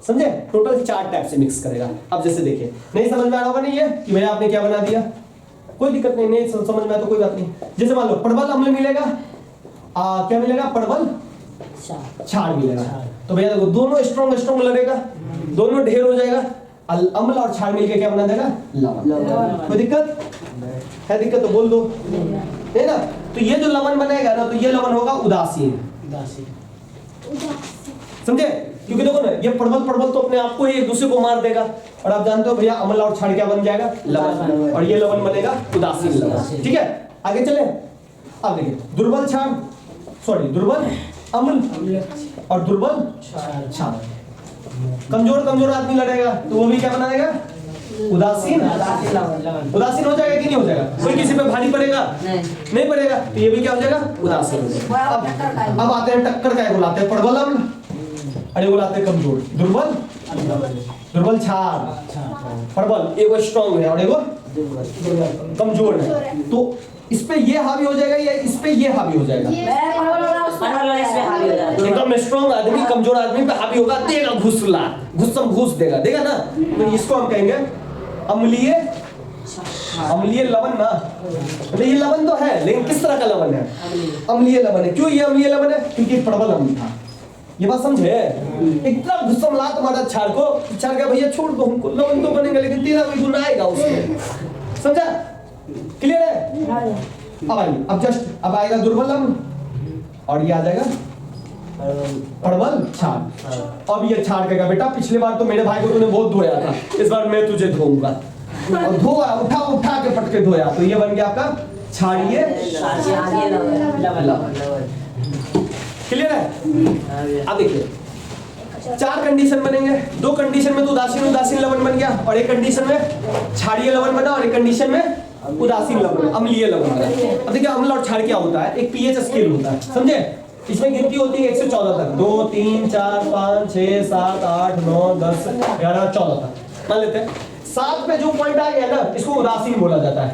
समझे? टोटल 4 टाइप से मिक्स करेगा। अब जैसे देखिए, नहीं समझ में आ रहा होगा नहीं ये कि भैया आपने क्या बना दिया, कोई दिक्कत नहीं, नहीं समझ में आया तो कोई बात नहीं। जैसे मान लो परवल अम्ल मिलेगा, क्या मिलेगा, परवल क्षार मिलेगा। तो भैया देखो दोनों स्ट्रॉन्ग स्ट्रॉन्ग लड़ेगा, दोनों ढेर हो जाएगा, अम्ल और क्षार मिलके क्या बना देगा, लवण। कोई दिक्कत है? दिक्कत तो बोल दो, है ना? तो ये जो लवण बनेगा ना, तो ये लवण होगा उदासीन, समझे? क्योंकि देखो ना, ये परवल तो अपने आप को ही एक दूसरे को मार देगा, और आप जानते हो भैया अम्ल और क्षार क्या बन जाएगा, लवण, और ये लवण बनेगा उदासीन लवण। ठीक है, आगे चले। अब देखिए दुर्बल क्षार, सॉरी दुर्बल अम्ल और दुर्बल क्षार। कमजोर आदमी लड़ेगा तो वो भी क्या बनाएगा, उदासीन उदासीन हो जाएगा कि नहीं हो जाएगा? कोई किसी पे भारी पड़ेगा नहीं पड़ेगा, तो ये भी क्या हो जाएगा, उदासीन हो जाएगा। अब आते हैं टक्कर का, बुलाते हैं प्रबल अम्ल, अरे बुलाते हैं कमजोर, दुर्बल क्षार। प्रबल एगो स्ट्रॉन्ग है और एगो कमजोर है, तो इस पे ये हावी हो जाएगा या इस पे ये हावी हो जाएगा? एकदम स्ट्रॉन्ग आदमी कमजोर आदमी पे हावी होगा, देगा घूस देगा ना, तो इसको हम कहेंगे अम्लीय लवण ना। तो ये लवण तो है, लेकिन किस तरह का लवण है, अम्लीय लवण है। क्यों ये अम्लीय लवण है? क्योंकि प्रबल अम्ल था। ये बात समझे? इतना गुस्सा लात मारा क्षार को, क्षार का भैया छोड़ दो हमको, लवण तो बनेगा लेकिन तेरा भी गुण आएगा उसमें, समझा? क्लियर है? अब आएगा दुर्बल अम्ल और ये आ जाएगा प्रबल क्षार। अब ये क्षार कहेगा बेटा पिछली बार तो मेरे भाई को तूने बहुत धोया था, इस बार मैं तुझे धोऊंगा, और धोया उठा के पटके धोया, तो ये बन गया आपका क्षारीय लवण। क्लियर है? अब देखिए 4 कंडीशन बनेंगे, 2 कंडीशन में तो उदासीन लवण बन गया, और एक कंडीशन में क्षारीय लवण बना, और एक कंडीशन में उदासीन लवण अम्लीय लवण बना। अब देखिए अम्ल और क्षार क्या होता है, एक पीएच स्केल होता है, समझे? इसमें गिनती होती है 1 से 14 तक, 2 3 4 5 6 7 8 9 10 11 14 तक मान लेते हैं। 7 पे जो पॉइंट आ गया ना, इसको उदासीन बोला जाता है।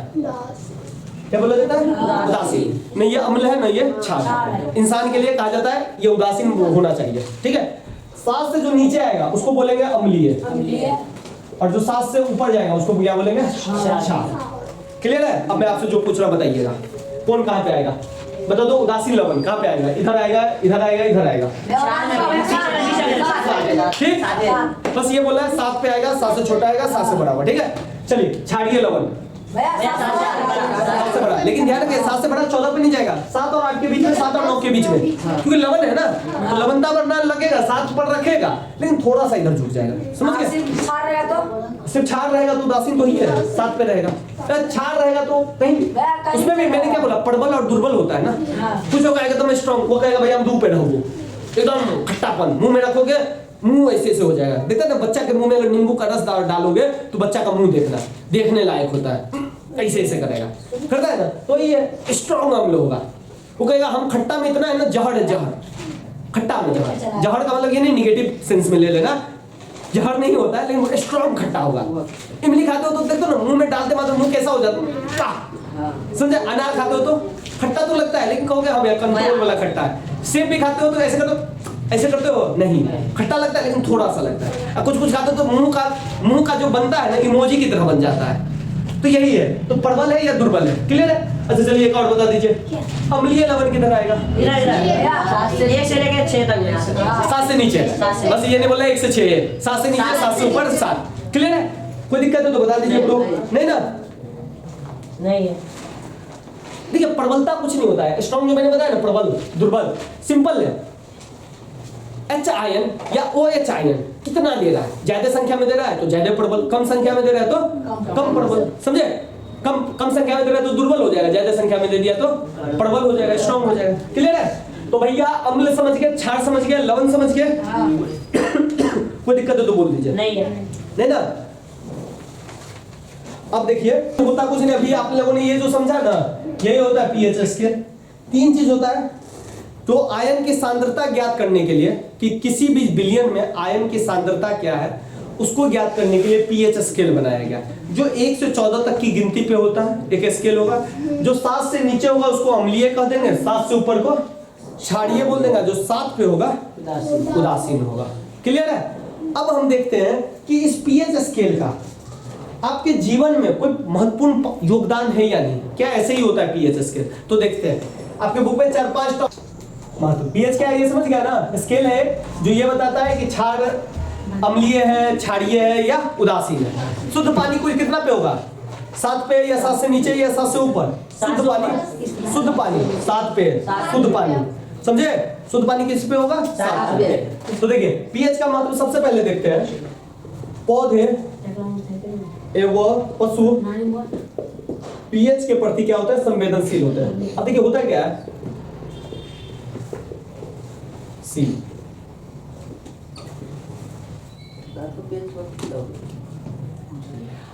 क्या बोला जाता है? उदासीन। नहीं ये अम्ल है, नहीं ये क्षार। इंसान के लिए कहा जाता है ये उदासीन होना चाहिए, ठीक है? 7 से जो नीचे आएगा उसको बोलेंगे अम्लीय, और जो 7 से ऊपर जाएगा उसको क्या बोलेंगे, क्षार। क्लियर है? अब मैं आपसे जो पूछ रहा बताइएगा, कौन कहाँ पे आएगा, बता दो। उदासीन लवण कहाँ पे आएगा? इधर आएगा, इधर आएगा, इधर आएगा, ठीक? बस ये बोला है 7 पे आएगा, 7 से छोटा आएगा, 7 से बड़ा होगा, ठीक है? चलिए क्षारीय लवण 7 से बड़ा, लेकिन ध्यान रखिए 7 से बड़ा 14 पे नहीं जाएगा, 7 और 8 के बीच में, 7 और 9 के बीच में, क्योंकि लवण है ना, तो लवणता बढ़ना लगेगा, 7 पर रखेगा, लेकिन थोड़ा सा इधर झुक जाएगा, समझ गए? सिर्फ क्षार रहेगा तो उदासीन तो ही है, 7 पे रहेगा। क्षार रहेगा तो कहीं उसमें भी मैंने क्या बोला, प्रबल और दुर्बल होता है ना। कुछ लोग आएगा एकदम स्ट्रॉन्ग, वो कहेगा भैया हम 2 पे रहोगे, एकदम खट्टापन मुंह में रखोगे, मुंह ऐसे हो जाएगा। देखते ना बच्चा के मुंह में अगर नींबू का रस डालोगे तो बच्चा का मुंह देखने लायक होता है, ऐसे करेगा, करता है ना। तो ये स्ट्रॉन्ग अम्ल होगा, वो कहेगा हम खट्टा में इतना है ना, जहर है जहर, खट्टा में जहर का मतलब ये नहीं निगेटिव सेंस में ले लेना, जहर नहीं होता है लेकिन स्ट्रॉन्ग खट्टा होगा। इमली खाते हो तो देखो ना मुंह में डालते मात्र मुंह कैसा हो जाता है, समझे? अनार खाते हो तो खट्टा तो लगता है, लेकिन कहोगे हम यार कंट्रोल वाला खट्टा है। सेब भी खाते हो तो ऐसे करते हो नहीं, खट्टा लगता है लेकिन थोड़ा सा लगता है। कुछ खाते हो तो मुंह का जो बनता है ना इमोजी की तरह बन जाता है। तो यही है, तो प्रबल है या दुर्बल है? क्लियर है? अच्छा चलिए एक और बता दीजिए, अम्लीय लवण किधर आएगा? 1 से लेकर 6 तक, 7 से नीचे, बस ये नहीं बोला 1 से 6 है, 7 से नीचे, 7 से ऊपर 7। क्लियर है? कोई दिक्कत है तो बता दीजिए ब्रो। नहीं ना? नहीं है। देखिए प्रबलता कुछ नहीं होता है, स्ट्रॉन्ग जो मैंने बताया ना, प्रबल दुर्बल सिंपल है। H आयन या OH आयन कितना दे रहा है, ज्यादा संख्या में दे रहा है तो ज्यादा प्रबल, कम संख्या में दे रहा है तो कम प्रबल, समझे? कम संख्या में दे रहा है तो दुर्बल हो जाएगा, ज्यादा संख्या में दे दिया तो प्रबल हो जाएगा, स्ट्रॉन्ग हो जाएगा। क्लियर है? तो भैया अम्ल समझ गए, क्षार समझ गए, लवण समझ गए, कोई दिक्कत है तो बोल दीजिए। नहीं ना? अब देखिए होता कुछ नहीं, अभी आप लोगों ने ये जो समझा ना, यही होता है पीएच स्केल। 3 चीज होता है, तो आयन की सांद्रता ज्ञात करने के लिए कि किसी भी बिलियन में आयन की सांद्रता क्या है, उसको ज्ञात करने के लिए पीएच स्केल बनाया गया, जो 1 से 14 तक की गिनती पे होता है। एक स्केल होगा, जो 7 से नीचे होगा उसको अम्लीय कह देंगे, 7 से ऊपर को क्षारीय बोल देगा, जो 7 पे होगा उदासीन होगा। क्लियर है? अब हम देखते हैं कि इस पीएच स्केल का आपके जीवन में कोई महत्वपूर्ण योगदान है या नहीं। क्या ऐसे ही होता है पीएच स्केल? तो देखते हैं आपके बुक में 4-5 महत्व। पीएच क्या है ये समझ गया ना? स्केल है जो ये बताता है कि क्षार अम्लीय है, क्षारीय है या उदासीन है। शुद्ध पानी कोई कितना पे होगा? 7 पे या 7 से नीचे या 7 से ऊपर? शुद्ध पानी 7 पे। शुद्ध पानी समझे? शुद्ध पानी किस पे होगा? 7 पे। तो देखिए पीएच का महत्व सबसे पहले देखते हैं। पौधे एवं पशु पीएच के प्रति क्या होता है? संवेदनशील होते हैं। अब देखिए होता क्या है? सी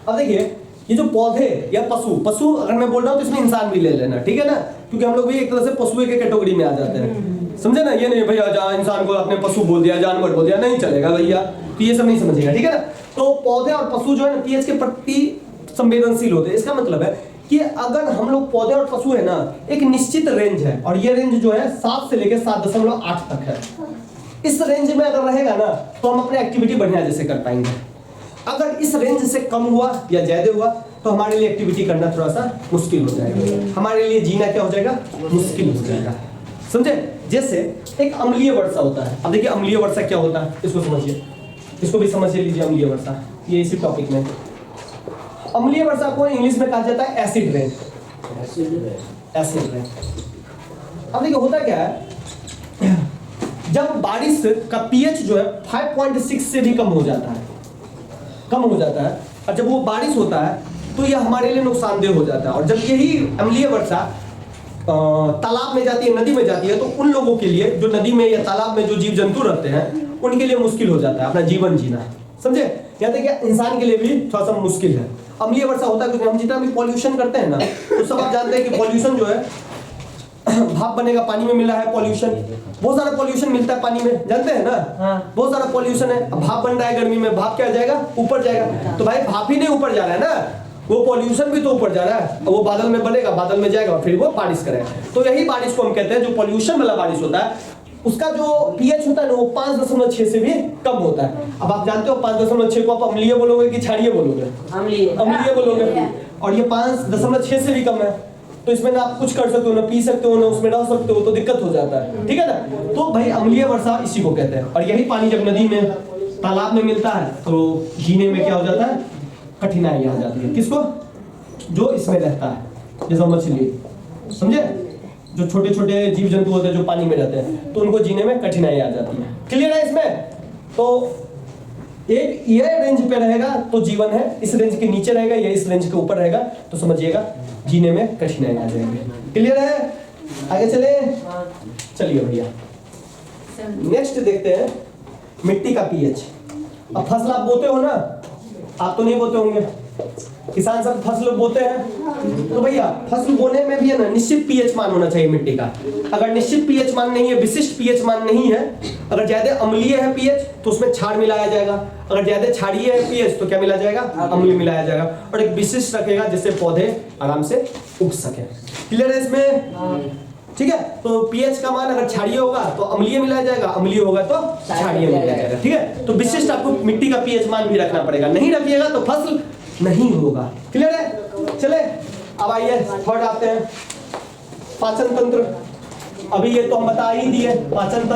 अब देखिए ये जो पौधे या पशु अगर मैं बोल रहा हूं तो इसमें इंसान भी ले लेना, ठीक है ना? क्योंकि हम लोग भी एक तरह से पशु के कैटेगरी में आ जाते हैं, समझे ना? ये नहीं भैया जहाँ इंसान को आपने पशु बोल दिया, जानवर बोल दिया, नहीं चलेगा भैया, तो ये सब नहीं समझेगा, ठीक है ना? तो पौधे और पशु जो है ना पीएच के प्रति संवेदनशील होते हैं। इसका मतलब है कि अगर हम लोग पौधे और पशु है ना, एक निश्चित रेंज है और ये रेंज जो है 7 से लेकर 7.8 तक है। इस रेंज में अगर रहेगा ना तो हम अपने एक्टिविटी बढ़िया जैसे कर पाएंगे। अगर इस रेंज से कम हुआ या ज्यादा हुआ तो हमारे लिए एक्टिविटी करना थोड़ा सा मुश्किल हो जाएगा, हमारे लिए जीना क्या हो जाएगा? मुश्किल हो जाएगा, समझे? जैसे एक अम्लीय वर्षा होता है। अब देखिए अम्लीय वर्षा क्या होता है, इसको समझिए, इसको भी समझ लीजिए। अम्लीय वर्षा ये इसी टॉपिक में। अम्लीय वर्षा को इंग्लिश में कहा जाता है एसिड रेन। Acid rain. अब देखिए होता क्या है, जब बारिश का पीएच जो है 5.6 से भी कम हो जाता है, और जब वो बारिश होता है तो यह हमारे लिए नुकसानदेह हो जाता है। और जब यही अम्लीय वर्षा तालाब में जाती है, नदी में जाती है, तो उन लोगों के लिए जो नदी में या तालाब में जो जीव जंतु रहते हैं उनके लिए मुश्किल हो जाता है अपना जीवन जीना, समझे? यहाँ तक इंसान के लिए भी थोड़ा सा मुश्किल है। अम्लीय वर्षा होता है क्योंकि हम जितना भी पॉल्यूशन करते हैं ना, तो सब आप जानते हैं कि पॉल्यूशन जो है भाप बनेगा, पानी में मिला है पॉल्यूशन, बहुत सारा पॉल्यूशन मिलता है पानी में, जानते हैं ना? हाँ। बहुत सारा पॉल्यूशन है। अब भाप बन रहा है गर्मी में, भाप क्या जाएगा? ऊपर जाएगा। तो भाई भाप ही नहीं ऊपर जा रहा है ना, वो पॉल्यूशन भी तो ऊपर जा रहा है। वो बादल में बनेगा, बादल में जाएगा, फिर वो बारिश करेगा। तो यही बारिश को हम कहते हैं, जो पॉल्यूशन वाला बारिश होता है उसका जो पीएच होता है ना वो 5.6 से भी कम होता है। अब आप जानते हो 5.6 को आप अम्लीय बोलोगे कि क्षारीय बोलोगे? अम्लीय बोलोगे। और ये 5.6 से भी कम है, तो इसमें ना आप कुछ कर सकते हो, ना पी सकते हो, ना उसमें रह सकते हो, तो दिक्कत हो जाता है, ठीक है ना? तो भाई अम्लीय वर्षा इसी को कहते हैं। और यही पानी जब नदी में, तालाब में मिलता है तो जीने में क्या हो जाता है? कठिनाई आ जाती है। किसको? जो इसमें रहता है, जैसा मछली, समझे? जो छोटे छोटे जीव जंतु होते हैं जो पानी में रहते हैं, तो उनको जीने में कठिनाई आ जाती है। क्लियर है इसमें? तो एक ये रेंज पे रहेगा तो जीवन है, इस रेंज के नीचे रहेगा या इस रेंज के ऊपर रहेगा तो समझिएगा जीने में कठिनाई आ जाएगी। क्लियर है? आगे चले, चलिए भैया नेक्स्ट देखते हैं मिट्टी का पीएच। अब फसल आप बोते हो ना, आप तो नहीं बोते होंगे, किसान सब फसल बोते हैं, तो भैया फसल बोने में भी है ना निश्चित पीएच मान होना चाहिए मिट्टी का। अगर निश्चित पीएच मान नहीं है, विशिष्ट पीएच मान नहीं है, अगर ज्यादा अम्लीय है पीएच तो उसमें क्षार मिलाया जाएगा, अगर ज्यादा क्षारीय है पीएच तो क्या मिलाया जाएगा? अम्ल मिलाया जाएगा। और एक विशिष्ट रखेगा जिससे पौधे आराम से उग सके। क्लियर है इसमें? ठीक है। तो पीएच का मान अगर क्षारीय होगा तो अम्लीय मिलाया जाएगा, अम्लीय होगा तो क्षारीय मिलाया जाएगा, ठीक है? तो विशिष्ट आपको मिट्टी का पीएच मान भी रखना पड़ेगा, नहीं रखिएगा तो फसल नहीं होगा। क्लियर है? चले अब आइए थर्ड आते हैं, पाचन तंत्र। अभी ये तो हम बता ही दिए पाचन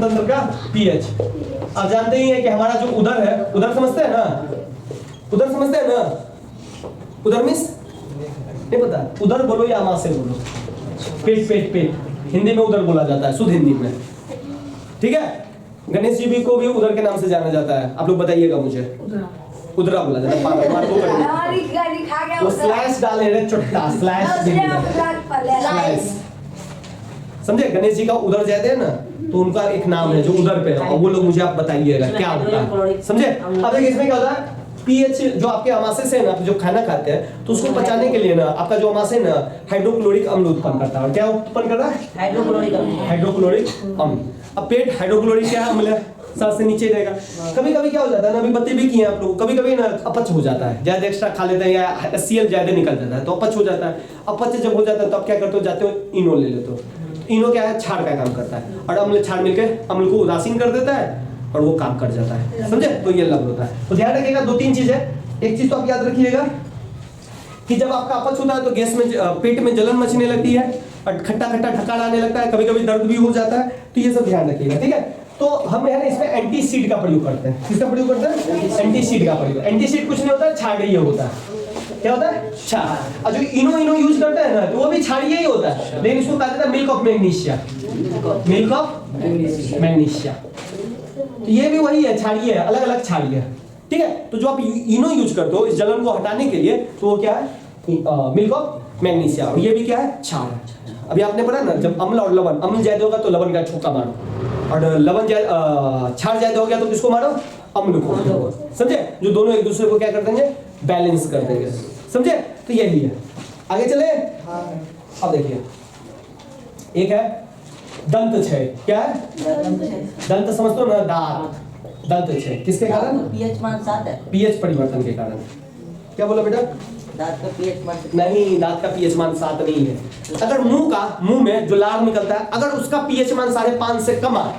तंत्र का पीएच। आप जानते ही हैं कि हमारा जो उदर है, उदर समझते हैं ना? उदर समझते हैं ना? उदर मींस नहीं पता? उदर बोलो या आमाशय बोलो, पेट पेट पेट, हिंदी में उदर बोला जाता है, शुद्ध हिंदी में, ठीक है? गणेश जी भी को भी उदर के नाम से जाना जाता है, आप लोग बताइएगा मुझे। उदरा बोला जाता है। वो स्लैश डाले रे चुट्टा, स्लैश समझे? गणेश जी का उदर जाते हैं ना, तो उनका एक नाम है जो उदर पे है, और वो लोग मुझे आप बताइएगा क्या होता है, समझे? अब देखिए इसमें क्या होता है, पीएच जो आपके आमाशय से है ना, जो खाना खाते हैं तो उसको पचाने के लिए ना आपका जो आमाशय है ना हाइड्रोक्लोरिक अम्ल उत्पन्न करता है। और क्या उत्पन्न कर रहा है? हाइड्रोक्लोरिक अम्ल। अब पेट हाइड्रोक्लोरिक क्या अम्ल है, सांस से नीचे रहेगा। कभी कभी क्या हो जाता है ना, अभी बत्ती भी किए आप लोग, कभी कभी ना अपच हो जाता है, ज्यादा एक्स्ट्रा खा लेते हैं या HCl ज्यादा निकल जाता है तो अपच हो जाता है। अपच जब हो जाता है तो आप क्या करते हो, जाते हो इनो ले लेते हो। इनो क्या है, क्षार का काम करता है, और अम्ल क्षार मिलकर अम्ल को उदासीन कर देता है और वो काम कर जाता है, समझे? तो ये लवण होता है। तो ध्यान रखिएगा 2-3 चीजें। एक चीज तो आप याद रखिएगा कि जब आपका अपच होता है तो गैस में पेट में जलन मचने लगती है और खट्टा खट्टा ढक्कन आने लगता है, कभी कभी दर्द भी हो जाता है, तो ये सब ध्यान रखिएगा, ठीक है? तो हम है ना इसमें एंटीसीड का प्रयोग करते हैं। किसका प्रयोग करते हैं? एंटीसीड का प्रयोग। एंटीसीड कुछ नहीं होता, क्षारीय होता है। क्या होता है? क्षार। और जो इनो यूज करता है ना, तो वो भी क्षारीय ही होता है, लेकिन इसको कहा जाता है milk of magnesia. Milk of magnesia, तो ये भी वही है, क्षारीय है, अलग अलग क्षारीय है, ठीक है? तो जो आप इनो यूज करते हो इस जलन को हटाने के लिए, तो वो क्या है? Milk of magnesia. और ये भी क्या है? क्षार है। अभी आपने पढ़ा ना, जब अम्ल और लवण, अम्ल ज्यादा होगा तो लवण का छोका मारो, और लवण क्षार ज्यादा हो गया तो किसको मारो? अम्ल को, समझे? जो दोनों एक दूसरे को क्या कर देंगे? बैलेंस कर देंगे, समझे? तो यही है। आगे चले। अब देखिए, एक है दंत क्षय। क्या है? दंत समझते हो ना, दांत। दंत क्षय किसके कारण? पीएच मान 7 है। पीएच परिवर्तन के कारण। क्या बोला बेटा? दांत का पीएच मान नहीं, दांत का पीएच मान 7 नहीं है। अगर मुंह में जो लार निकलता है, अगर उसका पीएच मान 5.5 से कम है,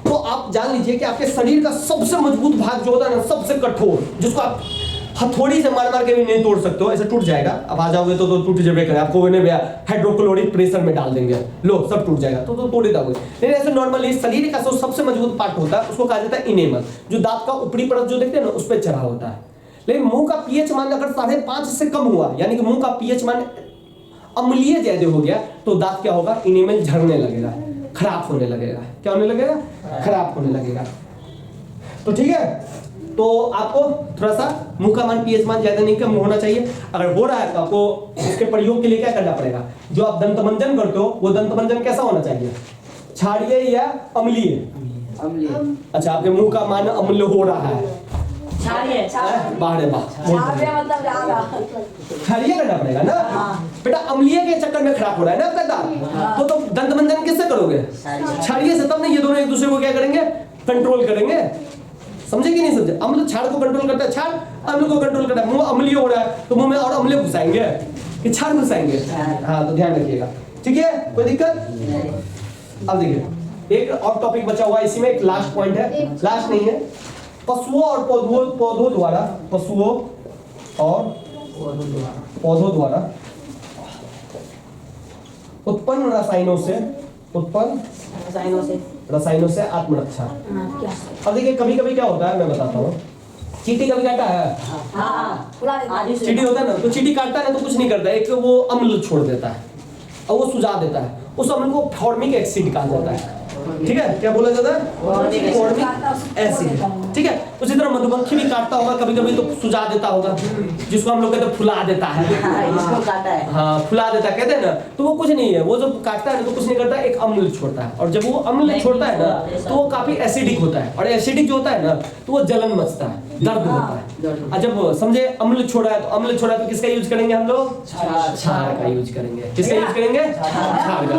तो आप जान लीजिए कि आपके शरीर का सबसे मजबूत भाग जो होता है ना, सबसे कठोर, जिसको आप हथौड़ी से मार मार के भी नहीं तोड़ सकते हो, ऐसे टूट जाएगा। अब आ जाओगे तो टूट जाए करे, आपको हाइड्रोक्लोरिक प्रेशर में डाल देंगे, लो सब टूट जाएगा, तो तोड़े दोगे। लेकिन ऐसे नॉर्मली शरीर का जो सबसे मजबूत पार्ट होता है उसको कहा जाता है इनेमल, जो दांत का ऊपरी परत जो देखते हैं ना उस पर चढ़ा होता है। लेकिन मुंह का पीएच मान अगर 5.5 से कम हुआ, यानी कि मुंह का पीएच मान अम्लीय ज्यादा हो गया, तो दांत क्या होगा? इनेमल झड़ने लगेगा, खराब होने लगेगा। क्या होने लगेगा? खराब होने लगेगा। तो ठीक है, तो आपको थोड़ा सा मुंह का मान पीएच मान ज्यादा नहीं कम होना चाहिए। अगर हो रहा है तो आपको इसके प्रयोग के लिए क्या करना पड़ेगा? जो आप दंतमंजन करते हो वो दंतमंजन कैसा होना चाहिए? क्षारीय या अम्लीय? अम्लीय। अच्छा, आपके मुंह का मान अम्ल हो रहा है, क्षारीय। बाहर मतलब ज्यादा क्षारीय करना पड़ेगा ना बेटा। अम्लीय के चक्कर में खराब हो रहा है ना आपका दांत, तो दंतमंजन किससे करोगे? क्षारीय से। तब ना ये दोनों एक दूसरे को क्या करेंगे? कंट्रोल करेंगे, समझे कि नहीं समझे? अम्ल क्षार को कंट्रोल करता है, क्षार अम्ल को कंट्रोल करता है। मुंह अम्लीय हो रहा है तो मुंह में और अम्ल घुसाएंगे कि क्षार घुसाएंगे? हाँ, तो ध्यान रखिएगा, ठीक है? कोई दिक्कत? अब देखिए, एक और टॉपिक बचा हुआ है इसी में, एक लास्ट पॉइंट है, लास्ट नहीं है। पशुओं और पौधों द्वारा, पशुओं और पौधों द्वारा उत्पन्न रसायनों से आत्मरक्षा। अब देखिए, कभी कभी क्या होता है, मैं बताता हूँ। चींटी कभी काटा है? चींटी होता है ना, तो चींटी काटता है ना तो कुछ नहीं करता है, एक वो अम्ल छोड़ देता है और वो सुझा देता है, उस अम्ल को फॉर्मिक एसिड कहा जाता है, ठीक है? क्या बोला जाता है? फॉर्मिक एसिड, ठीक है? उसी तरह मधुमक्खी भी काटता होगा कभी कभी तो सुझा देता होगा, जिसको हम लोग कहते हैं फुला देता है। इसको काटा है, हाँ, फुला देता है कहते हैं ना, तो वो कुछ नहीं है, वो जो काटता है ना तो कुछ नहीं करता, एक अम्ल छोड़ता है, और जब वो अम्ल छोड़ता है ना तो वो काफी एसिडिक होता है, और एसिडिक जो होता है ना तो वो जलन मचता है, दर्द होता है। और जब समझे अम्ल छोड़ा है तो किसका यूज करेंगे हम लोग? क्षार का यूज करेंगे। किसका यूज करेंगे? क्षार का।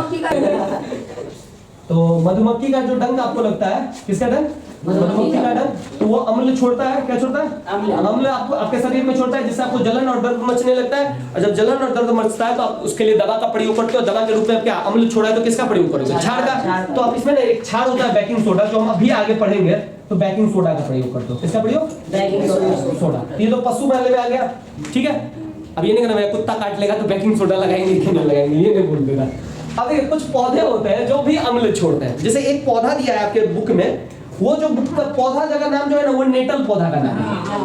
तो मधुमक्खी का जो डंक आपको लगता है, किसका डंक? मधुमक्खी का डंक, तो वो अम्ल छोड़ता है। क्या छोड़ता है? अम्ल आपको आपके शरीर में छोड़ता है, जिससे आपको जलन और दर्द मचने लगता है। और जब जलन और दर्द मचता है तो आप उसके लिए दवा का प्रयोग करते हो। दवा के रूप में क्या? अम्ल छोड़ा है तो किसका प्रयोग करोगे? क्षार का। तो आप इसमें एक क्षार होता है बेकिंग सोडा, जो हम अभी आगे पढ़ेंगे, तो बेकिंग सोडा का प्रयोग करते हो। किसका प्रयोग? Baking soda. ये तो पशु वाले में आ गया, ठीक है? अब ये नहीं कहना कुत्ता काट लेगा तो बेकिंग सोडा लगाएंगे कि नहीं लगाएंगे, ये नहीं बोल देना। अब देखिए, कुछ पौधे होते हैं जो भी अम्ल छोड़ते हैं। जैसे एक पौधा दिया है आपके बुक में, वो जो बुक का पौधा का नाम जो है ना, वो नेटल पौधा का नाम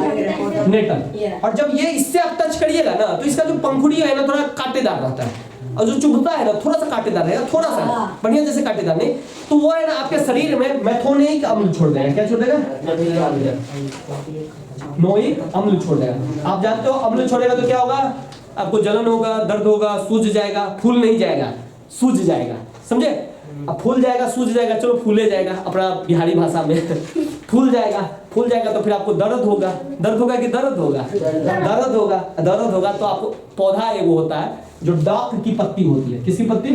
है, नेटल। और जब ये इससे आप टच करिएगा ना तो इसका जो पंखुड़ी है ना थोड़ा कांटेदार रहता है, और जो चुभता है ना थोड़ा सा कांटेदार रहेगा, थोड़ा सा बढ़िया जैसे कांटेदार नहीं, तो वो है ना आपके शरीर में मैथोनिक अम्ल छोड़ देगा। क्या छोड़ देगा? नोइक अम्ल छोड़ देगा। आप जानते हो अम्ल छोड़ेगा तो क्या होगा? आपको जलन होगा, दर्द होगा, सूज जाएगा, फूल नहीं जाएगा, सूज जाएगा, समझे? अब फूल जाएगा, सूज जाएगा, चलो फूले जाएगा अपना बिहारी भाषा में फूल जाएगा तो फिर आपको दर्द होगा कि दर्द होगा? दर्द होगा तो आपको पौधा एगो होता है जो डॉक की पत्ती होती है। किसकी पत्ती?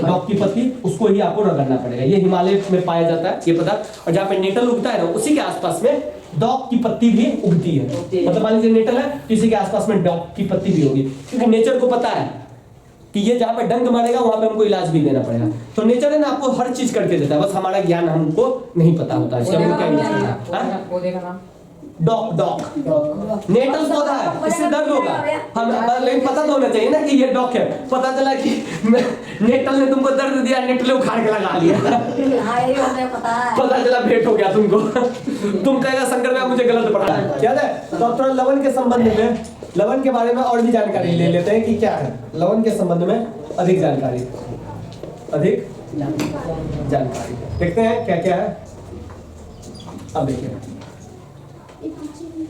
डॉक की पत्ती, उसको ही आपको रगड़ना पड़ेगा। ये हिमालय में पाया जाता है ये पदार्थ, और जहाँ पे नेटल उगता है ना उसी के आसपास में डॉक की पत्ती भी उगती है। मतलब मान लीजिए नेटल है, इसी के आसपास में डॉक की पत्ती भी होगी, क्योंकि नेचर को पता है कि ये जहाँ पे डंक मारेगा वहां पे हमको इलाज भी देना पड़ेगा। तो नेचर है ना आपको हर चीज करके देता है, बस हमारा ज्ञान हमको नहीं पता होता है, इससे हमको क्या नहीं चाहिए। पौधे का नाम डॉक डॉक नेटल पौधा है, इससे दर्द होगा। हम लेकिन पता तो होना चाहिए ना कि ये डॉक है। पता चला कि नेटल ने तुमको दर्द दिया, नेटल ने उखाड़ के लगा लिया। हाँ ये हमें पता है। पता चला भेंट हो गया तुमको। तुम कहेगा शंकर भैया मुझे गलत पढ़ा है, याद है। तो अब थोड़ा लवन के संबंध में, लवन के बारे में और भी जानकारी ले लेते हैं कि क्या है लवन के संबंध में अधिक जानकारी। अधिक जानकारी देखते हैं क्या क्या है। अब देखिए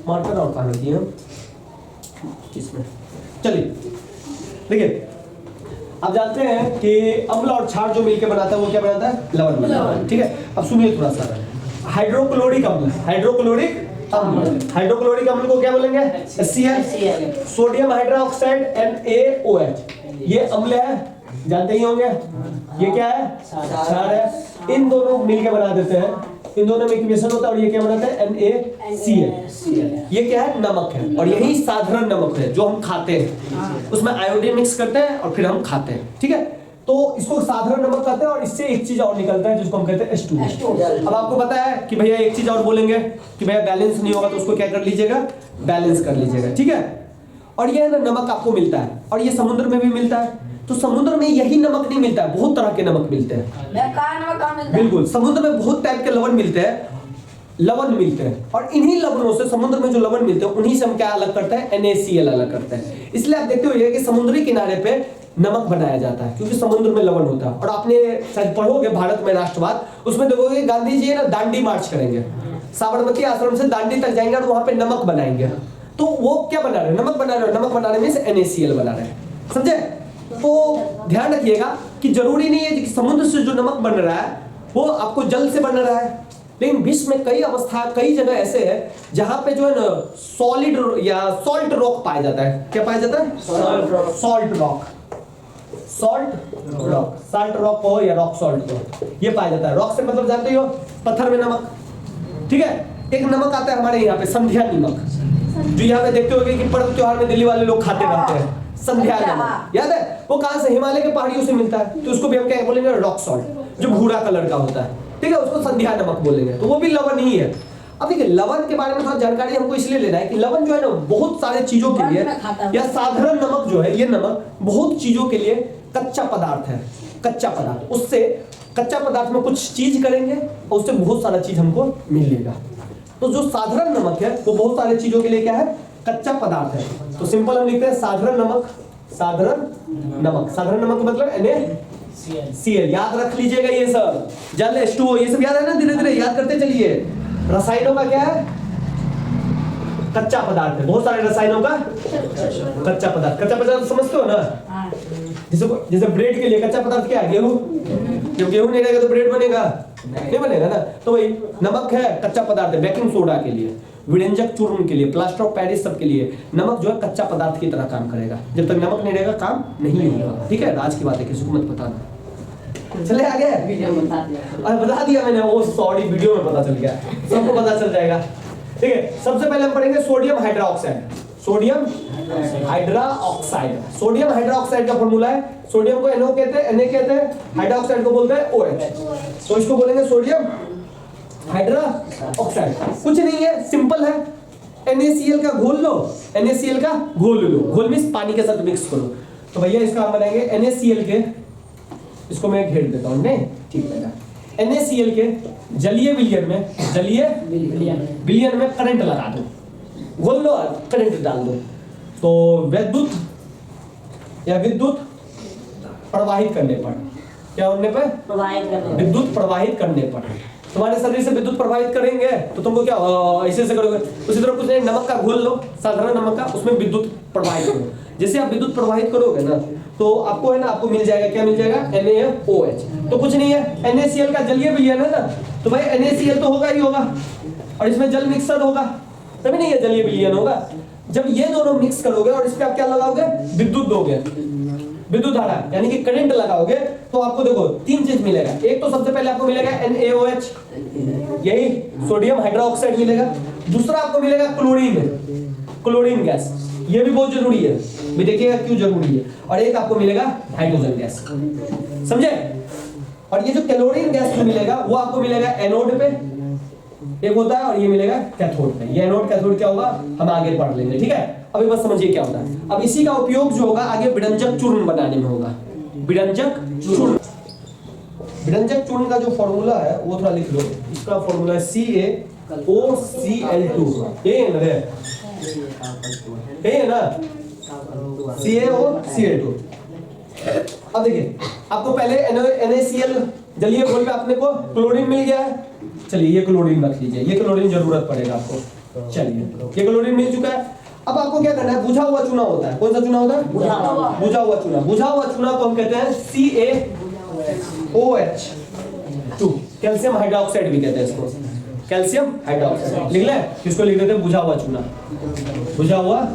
मार्कर और कहां रखी है इसमें, चलिए देखिए। अब जानते हैं कि अम्ल और क्षार जो मिलकर बनाता है वो क्या बनाता है, लवण बनाता है। ठीक है, अब सुनिए थोड़ा सा। हाइड्रोक्लोरिक अम्ल, हाइड्रोक्लोरिक अम्ल, हाइड्रोक्लोरिक अम्ल को क्या बोलेंगे, HCl। सोडियम हाइड्रोक्साइड NaOH, ये अम्ल है, जानते ही होंगे। ये क्या है, क्षार है। इन दोनों मिलकर बना देते हैं, इन दोनों में इक्वेशन होता है और ये क्या बनाता है, NaCl। ये क्या है, नमक है, और यही साधारण नमक है जो हम खाते हैं। उसमें आयोडीन मिक्स करते हैं और फिर हम खाते हैं। ठीक है, तो इसको साधारण नमक कहते हैं। और इससे एक चीज और निकलता है जिसको हम कहते हैं H2O। अब आपको पता है कि भैया एक चीज और बोलेंगे कि भैया बैलेंस नहीं होगा, तो उसको क्या कर लीजिएगा, बैलेंस कर लीजिएगा। ठीक है, और ये ना नमक आपको मिलता है, और ये समुद्र में भी मिलता है। तो समुद्र में यही नमक नहीं मिलता है, बहुत तरह के नमक मिलते हैं। बिल्कुल, समुद्र में बहुत टाइप के लवण मिलते हैं, लवण मिलते हैं। और इन्हीं लवणों से, समुद्र में जो लवण मिलते हैं उन्हीं से हम क्या अलग करते हैं, NaCl अलग करते हैं। इसलिए आप देखते हो कि समुद्री किनारे पे नमक बनाया जाता है, क्योंकि समुद्र में लवण होता है। और आपने शायद पढ़ोगे भारत में राष्ट्रवाद, उसमें देखोगे गांधी जी है ना दांडी मार्च करेंगे, साबरमती आश्रम से दांडी तक जाएंगे और वहां पे नमक बनाएंगे। तो वो क्या बना रहे हैं, नमक बना रहे हैं। नमक बनाने में से NaCl बना रहे हैं, समझे। तो ध्यान रखिएगा कि जरूरी नहीं है कि समुद्र से जो नमक बन रहा है वो आपको जल से बन रहा है, लेकिन विश्व में कई अवस्था, कई जगह ऐसे है जहां पे जो है ना सॉलिड या सॉल्ट रॉक पाया जाता है। क्या पाया जाता है, salt rock. Salt rock, salt rock हो या रॉक सॉल्ट हो, ये पाया जाता है। रॉक से मतलब जानते ही हो, पत्थर में नमक। ठीक है, एक नमक आता है हमारे यहाँ पे, संध्या नमक, जो यहाँ पे देखते होगे कि पर्व त्योहार में दिल्ली वाले लोग खाते रहते हैं। संध्या नमक याद है, वो कहां से, हिमालय के पहाड़ियों से मिलता है। तो उसको भी हम क्या बोलेंगे, रॉक सॉल्ट, जो भूरा कलर का होता है। ठीक है, उसको संध्या नमक बोलेंगे। तो वो भी लवण ही है। अब देखिए लवण के बारे में थोड़ा जानकारी हमको इसलिए लेना है कि लवण जो है ना बहुत सारे चीजों के लिए, या साधारण नमक जो है, ये नमक बहुत चीजों के लिए कच्चा पदार्थ है। कच्चा पदार्थ, उससे कच्चा पदार्थ में कुछ चीज करेंगे और उससे बहुत सारा चीज हमको मिलेगा। तो जो साधारण नमक है वो बहुत सारी चीजों के लिए क्या है, कच्चा पदार्थ है। तो सिंपल हम लिखते हैं साधारण नमक। साधारण नमक, साधारण नमक का मतलब NaCl। याद रख लीजिएगा ये सब, जल H2O, ये सब याद है ना, धीरे धीरे याद करते चलिए। रसायनों का क्या है, कच्चा पदार्थ है। बहुत सारे रसायनों का कच्चा पदार्थ। कच्चा पदार्थ समझते हो ना, जैसे ब्रेड के लिए कच्चा पदार्थ क्या है, गेहूं। जब गेहूं नहीं रहेगा तो ब्रेड बनेगा नहीं बनेगा ना। तो वही नमक है, कच्चा पदार्थ है। बेकिंग सोडा के लिए, विरंजक चूर्ण के लिए, प्लास्टर ऑफ पेरिस सब के लिए नमक जो है कच्चा पदार्थ की तरह काम करेगा। जब तक नमक नहीं रहेगा काम नहीं होगा। ठीक है, राज की बात है, किसी को मत बताना। चले आगे, बता दिया मैंने, वो सॉरी वीडियो में पता चल गया, सबको पता चल जाएगा। ठीक है, सबसे पहले हम पढ़ेंगे sodium hydroxide. Sodium hydroxide, sodium hydroxide का फॉर्मूला है, सोडियम को NO कहते हैं, Na कहते हैं, हाइड्रोक्साइड को बोलते हैं OH। तो इसको बोलेंगे सोडियम हाइड्रोक्साइड। कुछ नहीं है, सिंपल है। NaCl का घोल लो, NaCl का घोल लो, घोल मींस पानी के साथ मिक्स करो। तो भैया इसका हम बनाएंगे NaCl के, इसको मैं घेर देता हूं, नहीं ठीक लगा। NaCl के जलीय विलयन में, जलीय विलयन में करंट लगा दो, घोल लो, करंट डाल दो। तो विद्युत या विद्युत प्रवाहित करने पर, क्या होने पर, विद्युत प्रवाहित करने पर, तुम्हारे शरीर से विद्युत प्रवाहित करेंगे तो तुमको क्या ऐसे से करोगे। उसी तरह कुछ नहीं, नमक का घोल लो, साधारण नमक का, उसमें विद्युत प्रवाहित करो। जैसे आप विद्युत प्रवाहित करोगे ना तो आपको है ना, आपको मिल जाएगा, क्या मिल जाएगा, NaOH। तो कुछ नहीं है, NaCl का जलीय विलयन है ना, तो भाई NaCl तो होगा ही होगा, और इसमें जल मिक्सर होगा, तभी नहीं है जलीय विलयन होगा। जब ये दोनों मिक्स करोगे और इस पे आप क्या लगाओगे, विद्युत दोगे, विद्युत धारा यानी कि करंट लगाओगे, तो आपको देखो तीन चीज मिलेगा। एक तो सबसे पहले आपको मिलेगा NaOH, यही सोडियम हाइड्रोक्साइड मिलेगा। दूसरा आपको मिलेगा क्लोरीन, क्लोरीन गैस। ये भी बहुत जरूरी है, भी देखिएगा क्यों जरूरी है। और एक आपको मिलेगा हाइड्रोजन गैस, समझे। और ये जो क्लोरीन गैस जो मिलेगा वो आपको मिलेगा एनोड पे एक होता है, और ये मिलेगा कैथोड पे। ये एनोड कैथोड क्या होगा हम आगे पढ़ लेंगे, ठीक है। अभी बस समझिए क्या होता है। अब इसी का उपयोग जो होगा आगे विरंजक चूर्ण बनाने में होगा। विरंजक चूर्ण, विरंजक चूर्ण का जो फॉर्मूला है वो थोड़ा लिख लो। इसका फॉर्मूला है CaOCl2। ये है ना, CaOCl2। अब देखिए आपको पहले NaCl जलीय घोल में अपने को क्लोरीन मिल गया है। चलिए ये क्लोरीन रख लीजिए, ये क्लोरीन जरूरत पड़ेगा आपको। चलिए ये क्लोरीन मिल चुका है। अब आपको क्या करना है, बुझा हुआ चूना होता है। कौन सा चूना होता है? बुझा हुआ चूना। बुझा हुआ चूना को हम कहते हैं CaOH2, कैल्शियम हाइड्रोक्साइड भी कहते हैं इसको, कैल्शियम हाइड्रोक्साइड। लिख ले, किसको लिख देते हैं? बुझा हुआ चूना। बुझा हुआ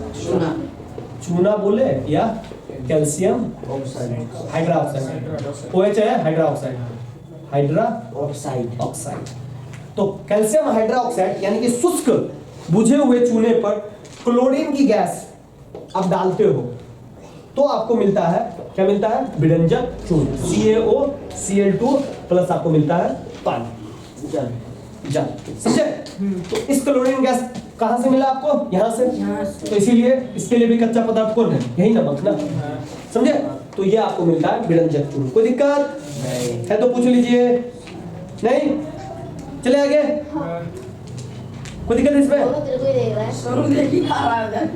चूना बोले या कैल्शियम हाइड्रोक्साइड। OH है हाइड्रोक्साइड, हाइड्रोक्साइड। तो कैल्शियम हाइड्रोक्साइड यानी कि शुष्क बुझे हुए चूने पर क्लोरीन की गैस आप डालते हो तो आपको मिलता है, क्या मिलता है? विरंजक चूर्ण, CaOCl2 प्लस आपको मिलता है पानी, जल। समझे? तो इस क्लोरीन गैस कहां से मिला आपको? यहां से। तो इसीलिए इसके लिए भी कच्चा पदार्थ कौन है? यही नमक ना, समझे। तो ये आपको मिलता है विरंजक चूर्ण। कोई दिक्कत है तो पूछ लीजिए। नहीं चले आगे, कोई दिक्कत है इसमें?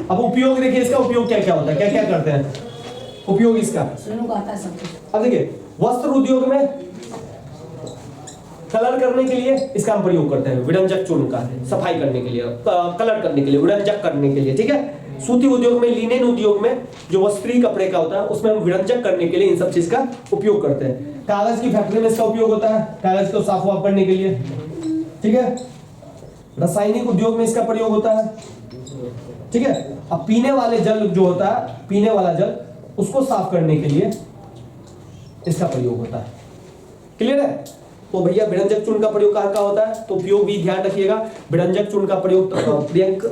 अब उपयोग देखिए, इसका उपयोग क्या क्या होता है, क्या क्या करते हैं उपयोग इसका। अब देखिए वस्त्र उद्योग में कलर करने के लिए इसका हम प्रयोग करते हैं, विरंजक चूर्ण का। सफाई करने के लिए, कलर करने के लिए, विरंजक करने के लिए, ठीक है। सूती उद्योग में, लिनेन उद्योग में जो वस्त्री कपड़े का होता है उसमें हम विरंजक करने के लिए इन सब चीज का उपयोग करते हैं। कागज की फैक्ट्री में इसका उपयोग होता है, कागज को साफ वाफ करने के लिए, ठीक है। रासायनिक उद्योग में इसका प्रयोग होता है, ठीक है। अब पीने वाले जल जो होता है, पीने वाला जल, उसको साफ करने के लिए इसका प्रयोग होता है। क्लियर है? तो भैया विरंजक चूर्ण का प्रयोग कहाँ कहाँ होता है, तो उपयोग भी ध्यान रखिएगा। विरंजक चूर्ण का प्रयोग,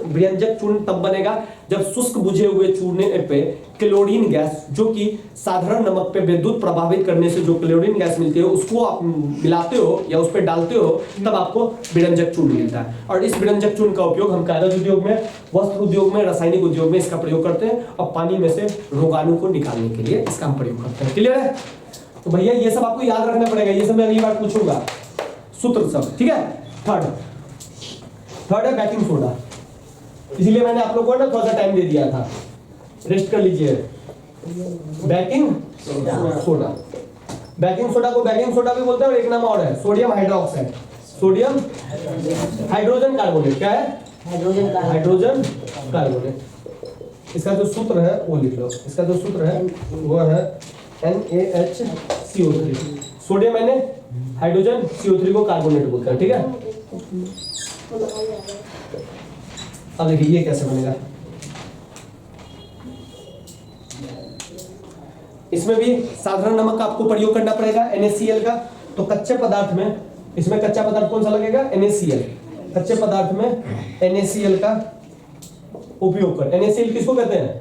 विरंजक चूर्ण तब बनेगा जब शुष्क बुझे हुए चूर्णे पे क्लोरीन गैस, जो कि साधारण नमक पे विद्युत प्रभावित करने से जो क्लोरीन गैस मिलती है उसको आप मिलाते हो या उस पे डालते हो, तब आपको विरंजक चूर्ण मिलता है। और इस विरंजक चूर्ण का उपयोग हम कागज उद्योग में, वस्त्र उद्योग में, रासायनिक उद्योग में इसका प्रयोग करते हैं, और पानी में से रोगाणु को निकालने के लिए इसका हम प्रयोग करते हैं। क्लियर है? तो भैया ये सब आपको याद रखना पड़ेगा, ये सब मैं अगली बार पूछूंगा, सूत्र सब, ठीक है। थर्ड है बेकिंग सोडा। इसलिए मैंने आप लोगों को ना थोड़ा सा टाइम दे दिया था, रेस्ट कर लीजिए। बेकिंग सोडा, बेकिंग सोडा को बेकिंग सोडा भी बोलते हैं, और एक नाम और है sodium hydroxide, sodium hydrogen carbonate. क्या है? Hydrogen carbonate. इसका जो सूत्र है वो लिख लो, इसका जो सूत्र है वो है NaHCO3। सोडियम मैंने हाइड्रोजन, CO3 को कार्बोनेट बोलते हैं, ठीक है। अब देखिए ये कैसे बनेगा। इसमें भी साधारण नमक का आपको प्रयोग करना पड़ेगा, NaCl का। तो कच्चे पदार्थ में, इसमें कच्चा पदार्थ कौन सा लगेगा? NaCl। कच्चे पदार्थ में NaCl का उपयोग कर। NaCl किसको कहते हैं?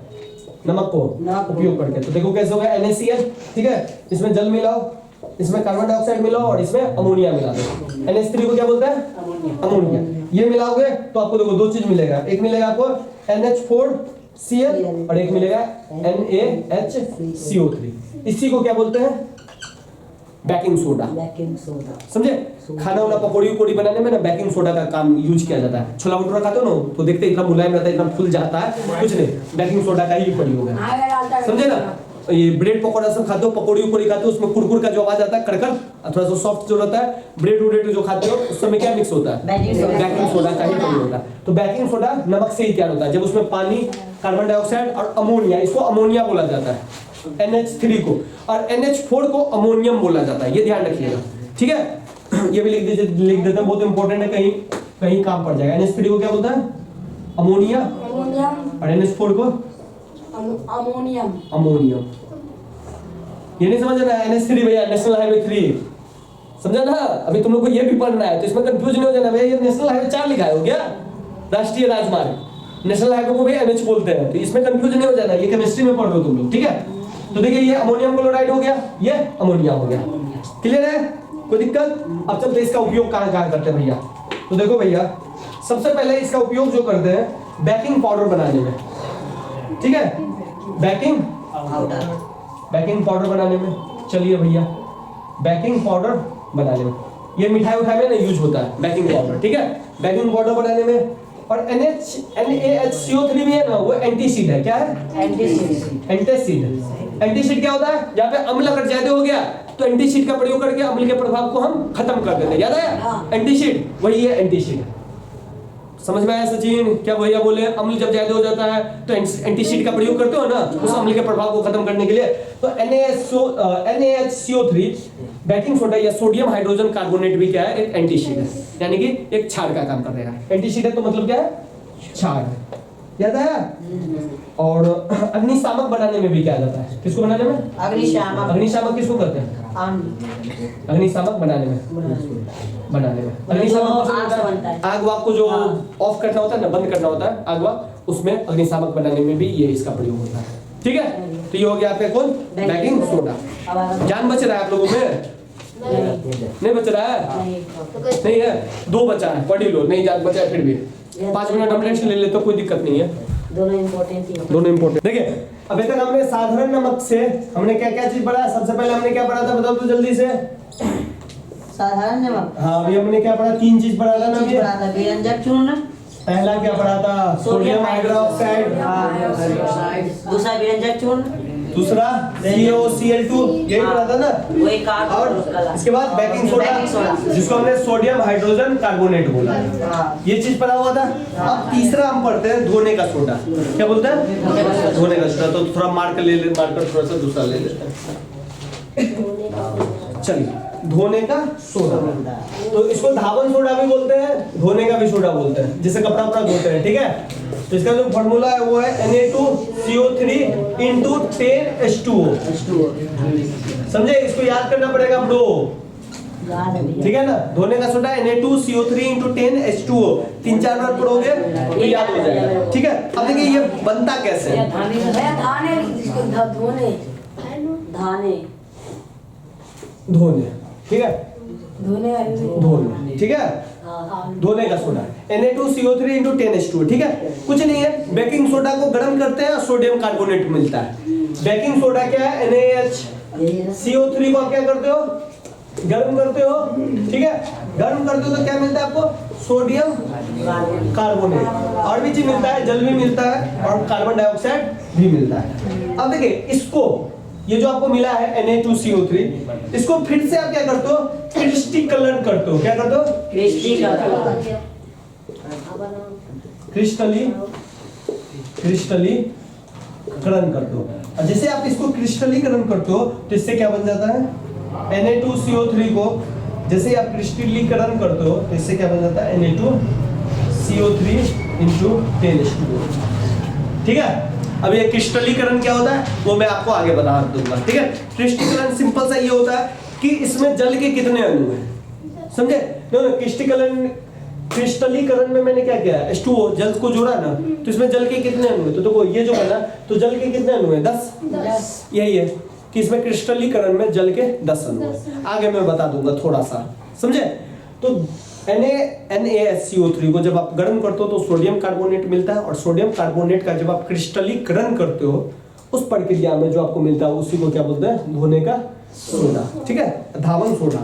नमक को उपयोग करके। तो देखो कैसे होगा NaCl, ठीक है। इसमें जल मिलाओ, इसमें कार्बन डाइऑक्साइड मिलाओ, और इसमें अमोनिया मिला दो। NH3 को क्या बोलते हैं? अमोनिया। ये मिलाओगे तो आपको देखो दो चीज मिलेगा, एक मिलेगा आपको NH4Cl और एक मिलेगा NaHCO3। इसी को क्या बोलते हैं? Baking soda. समझे? खाना वाला पकौड़ी उकौड़ी बनाने में ना बेकिंग सोडा का काम यूज किया जाता है। छोला भटूरा खाते हो ना, तो देखते इतना मुलायम रहता है, इतना फूल जाता है, कुछ नहीं, बेकिंग सोडा का ही प्रयोग है, समझे ना। ये ब्रेड पकौड़ा सब खाते हो, पकौड़ी उकौड़ी खाते हो, उसमें कुरकुर का जो आवाज आता है, कड़कड़, थोड़ा सा सॉफ्ट जो रहता है, ब्रेड उडेड जो खाते हो उस समय क्या मिक्स होता है? बेकिंग सोडा का ही प्रयोग होता है। तो बेकिंग सोडा नमक से ही तैयार होता है, जब उसमें पानी, कार्बन डाइऑक्साइड और अमोनिया, इसको अमोनिया बोला जाता है, NH3 को, और NH4 को अमोनियम बोला जाता है। ये ध्यान रखिएगा, ठीक है। ये भी लिख देते हैं, बहुत इंपॉर्टेंट है, कहीं कहीं काम पड़ जाएगा। NH3 को क्या बोलता है? अमोनिया, और NH4 को अमोनियम। ये नहीं समझ रहा है? NH3 भैया नेशनल हाईवे 3, समझा ना। अभी तुम लोग को ये भी पढ़ना है, तो इसमें कंफ्यूज नहीं हो जाना भैया, ये नेशनल हाईवे 4 लिखा है हो क्या, राष्ट्रीय राजमार्ग, नेशनल हाईवे को भी NH बोलते हैं, तो इसमें कंफ्यूजन नहीं हो जाना, ये केमिस्ट्री में पढ़ रहे हो तुम लोग, ठीक है। तो देखिए ये अमोनियम क्लोराइड हो गया, ये अमोनिया हो गया, क्लियर है, कोई दिक्कत। अब चलते इसका उपयोग कहाँ कहाँ करते हैं भैया। तो देखो भैया, सबसे पहले इसका उपयोग जो करते हैं बेकिंग पाउडर बनाने में, ठीक है, बेकिंग पाउडर बनाने में। चलिए भैया, बेकिंग पाउडर बनाने में, ये मिठाई उठाई में ना यूज होता है बेकिंग पाउडर, ठीक है, बेकिंग पाउडर बनाने में। और NaHCO3 भी है ना, वो एंटीसीड है, क्या है, एंटीसीड क्या होता है, जहाँ पे अम्ल अगर ज्यादा हो गया तो एंटीसीड का प्रयोग करके अम्ल के प्रभाव को हम खत्म कर देते हैं, याद है, एंटीसीड वही है एंटीसीड। समझ में आया सचिन, क्या भैया बोले, अम्ल जब ज्यादा हो जाता है तो एंटीसीड का प्रयोग करते हो ना उस अम्ल के प्रभाव को खत्म करने के लिए। तो NaHCO3 बेकिंग सोडा या सोडियम हाइड्रोजन कार्बोनेट भी क्या है, एक एंटीसीड है, यानी कि एक क्षार का काम कर रहा है। एंटीसीड है तो मतलब क्या है, क्षार, याद है। और अग्निशामक बनाने में भी क्या जाता है, किसको बनाने में, अग्निशामक किसको कहते हैं, अग्निशामक बनाने में अग्निशामक आग वाग को जो ऑफ करना होता है ना, बंद करना होता है आग वाग, उसमें अग्निशामक बनाने में भी ये इसका प्रयोग होता है, ठीक है। तो ये हो गया आपका कौन, बेकिंग सोडा। जान बच रहा है आप लोगों में, नहीं बच रहा है, नहीं है, 2 बचा है, पढ़ ही लो, नहीं जान बचा है फिर भी 5 मिनट हम रेस्ट ले ले तो कोई दिक्कत नहीं है, दोनों इंपॉर्टेंट। देखिए अभी तक हमने साधारण नमक से हमने क्या क्या चीज पढ़ा, सबसे पहले हमने क्या पढ़ा था, बताओ तो जल्दी से। साधारण नमक, हाँ अभी हमने क्या पढ़ा, 3 चीज पढ़ा था ना, व्यंजक चूर्ण, पहला क्या पढ़ा था, सोडियम हाइड्रोक्साइड, दूसरा व्यंजक चूर्ण, दूसरा CaOCl2, यही पढ़ा था ना, वही कार्ब, और इसके बाद बेकिंग सोडा जिसको हमने सोडियम हाइड्रोजन कार्बोनेट बोला, ये चीज पढ़ा हुआ था। अब तीसरा हम पढ़ते हैं धोने का सोडा, क्या बोलते हैं, धोने का सोडा। तो थोड़ा मार्कर ले ले, मार्कर थोड़ा सा दूसरा ले लेते हैं। चलिए, धोने का सोडा, तो इसको धावन सोडा भी बोलते हैं, धोने का भी सोडा बोलते हैं, जिससे कपड़ा वपड़ा धोते हैं, ठीक है। तो इसका जो फॉर्मूला है वो है Na2CO3 into 10H2O, समझे, इसको याद करना पड़ेगा ब्रो, ठीक है ना। धोने का सोडा Na2CO3 into 10H2O, 3-4 बार पढ़ोगे तो याद हो जाएगा, ठीक है। अब देखिए ये बनता कैसे है, धोने, ठीक है, धोने, ठीक है, धोने का सोडा Na2CO3 into 10H2O, ठीक है। कुछ नहीं है, बेकिंग सोडा को गर्म करते हैं और सोडियम कार्बोनेट मिलता है। बेकिंग सोडा क्या है, NaHCO3 को आप क्या करते हो, गर्म करते हो, ठीक है, गर्म करते हो तो क्या मिलता है आपको, सोडियम कार्बोनेट, और भी चीज मिलता है, जल भी मिलता है और कार्बन डाइऑक्साइड भी मिलता है। अब देखिए इसको, ये जो आपको मिला है Na2CO3, इसको फिर से आप क्या करते हो, क्रिस्टलीकरण करते हो, क्या करते हो, क्रिस्टलीकरण करते हो। और जैसे आप इसको क्रिस्टलीकरण करते हो तो इससे क्या बन जाता है, Na2CO3 को जैसे आप क्रिस्टलीकरण करते हो तो इससे क्या बन जाता है, Na2CO3 into 10H2O, ठीक है। अब ये क्रिस्टलीकरण क्या होता है वो मैं आपको आगे बता दूंगा, ठीक है। क्रिस्टलीकरण सिंपल सा ये होता है कि इसमें जल के कितने अणु हैं, समझे। क्रिस्टलीकरण में मैंने क्या किया, H2O जल को जोड़ा ना, तो इसमें जल के कितने अणु हैं, तो देखो ये जो बना, तो जल के कितने अणु हैं, 10, यही है कि इसमें क्रिस्टलीकरण में जल के 10 अणु हैं। आगे मैं बता दूंगा थोड़ा सा, समझे। तो NaHCO3 को जब आप गर्म करते हो तो सोडियम कार्बोनेट मिलता है, और सोडियम कार्बोनेट का जब आप क्रिस्टलीकरण करते हो उस प्रक्रिया में जो आपको मिलता है उसी को क्या बोलते हैं, धोने का सोडा, ठीक है, धावन सोडा।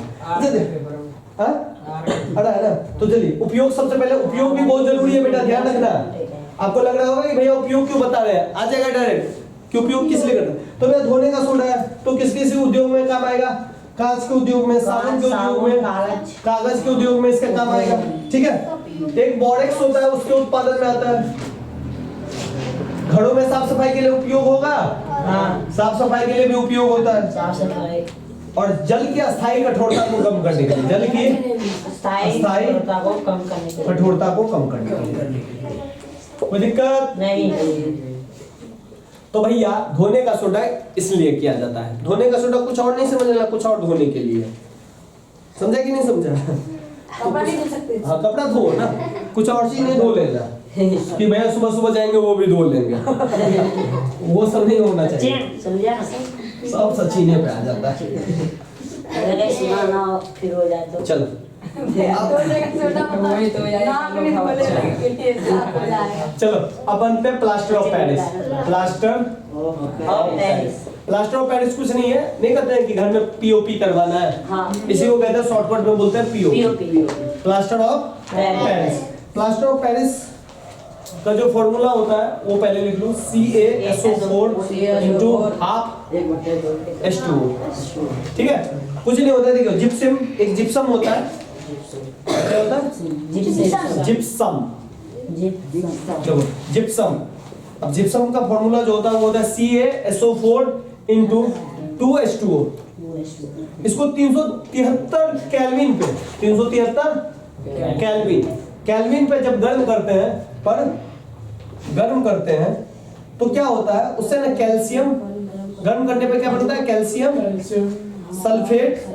अरे है ना। तो चलिए उपयोग, सबसे पहले उपयोग भी बहुत जरूरी है बेटा, ध्यान रखना। आपको लग रहा होगा कि भैया उपयोग क्यों बता रहे हैं, आ जाएगा डायरेक्ट कि उपयोग किस लिए करते हैं। तो भैया धोने का सोडा है तो किस किस उद्योग में काम आएगा, कांच के उद्योग में, साबुन के उद्योग में, कागज के उद्योग में इसका काम आएगा, ठीक है। एक बोरेक्स होता है उसके उत्पादन में आता है, घरों में साफ सफाई के लिए उपयोग होगा, साफ सफाई के लिए भी उपयोग होता है। और जल की अस्थायी कठोरता को कम करने के लिए, जल की अस्थायी कठोरता को कम करने के लिए, कोई दिक्कत नहीं। तो भैया धोने का सोडा इसलिए किया जाता है, धोने का सोडा कुछ और नहीं समझना, कुछ और धोने के लिए, समझा कि नहीं समझा। कपड़ा नहीं धो सकते। हाँ कपड़ा धो ना, कुछ और चीज नहीं धो लेना कि भैया सुबह सुबह जाएंगे वो भी धो लेंगे, वो सब नहीं होना चाहिए। सचिन समझा सब सचिने पे आ जाता है। अगर सुनाना फिर हो जाए तो चलो दो जगह से उठा वही तो यार, नाक नहीं खोले के लिए साफ हो जाएगा। चलो अब बनते हैं प्लास्टर ऑफ पेरिस। प्लास्टर और पेरिस। प्लास्टर ऑफ पेरिस कुछ नहीं है, नहीं कहते हैं कि घर में पीओपी करवाना है, हाँ। इसी को कहते हैं शॉर्टकट में बोलते हैं POP. POP. Plaster of Paris. Plaster of Paris का जो फॉर्मूला होता है वो पहले लिख लो, CaSO4 इंटू हाफ H2O। ठीक है, कुछ नहीं होता है। देखो जिप्सम, एक जिप्सम होता है, क्या होता है? जिप्सम। देखो जिप्सम, अब जिप्सम का फॉर्मूला जो होता है वो होता है CaSO4 इंटू 2H2O। इसको 373 केल्विन पे, 373 केल्विन पे जब गर्म करते हैं, पर गर्म करते हैं तो क्या होता है उससे ना कैल्शियम, गर्म करने पे क्या बनता है? कैल्शियम सल्फेट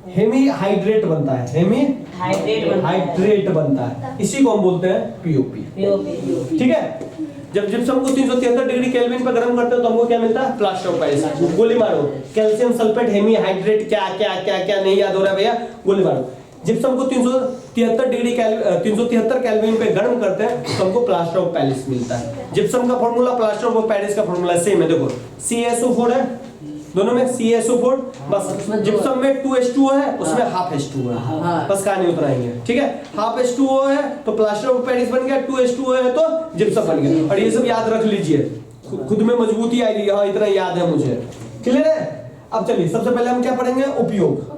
हेमीहाइड्रेट बनता है, हेमीहाइड्रेट बनता है, इसी को हम बोलते हैं पीओपी। ठीक है, जब जिप्सम को 373 डिग्री केल्विन पर गर्म करते हो तो हमको क्या मिलता है? Plaster of Paris. गोली मारो, कैल्शियम सल्फेट हेमीहाइड्रेट क्या क्या क्या क्या नहीं याद हो रहा है भैया? गोली मारो। जिप्सम को 373 केल्विन पे गर्म करते हैं तो हमको प्लास्टर ऑफ पेरिस मिलता है। जिप्सम का फॉर्मूला, प्लास्टर ऑफ पेरिस का फॉर्मूला सेम है। देखो CaSO4 है, दोनों में CaSO4, बस जिप्सम में 2H2O है, उसमें हाफ H2O है, बस कहानी उतना ही है। ठीक है, हाफ H2O है तो प्लास्टर ऑफ पेरिस बन गया, 2H2O है तो जिप्सम बन गया। और ये सब याद रख लीजिए, खुद में मजबूती आएगी। हाँ इतना याद है मुझे, क्लियर है? अब चलिए सबसे पहले हम क्या पढ़ेंगे? उपयोग।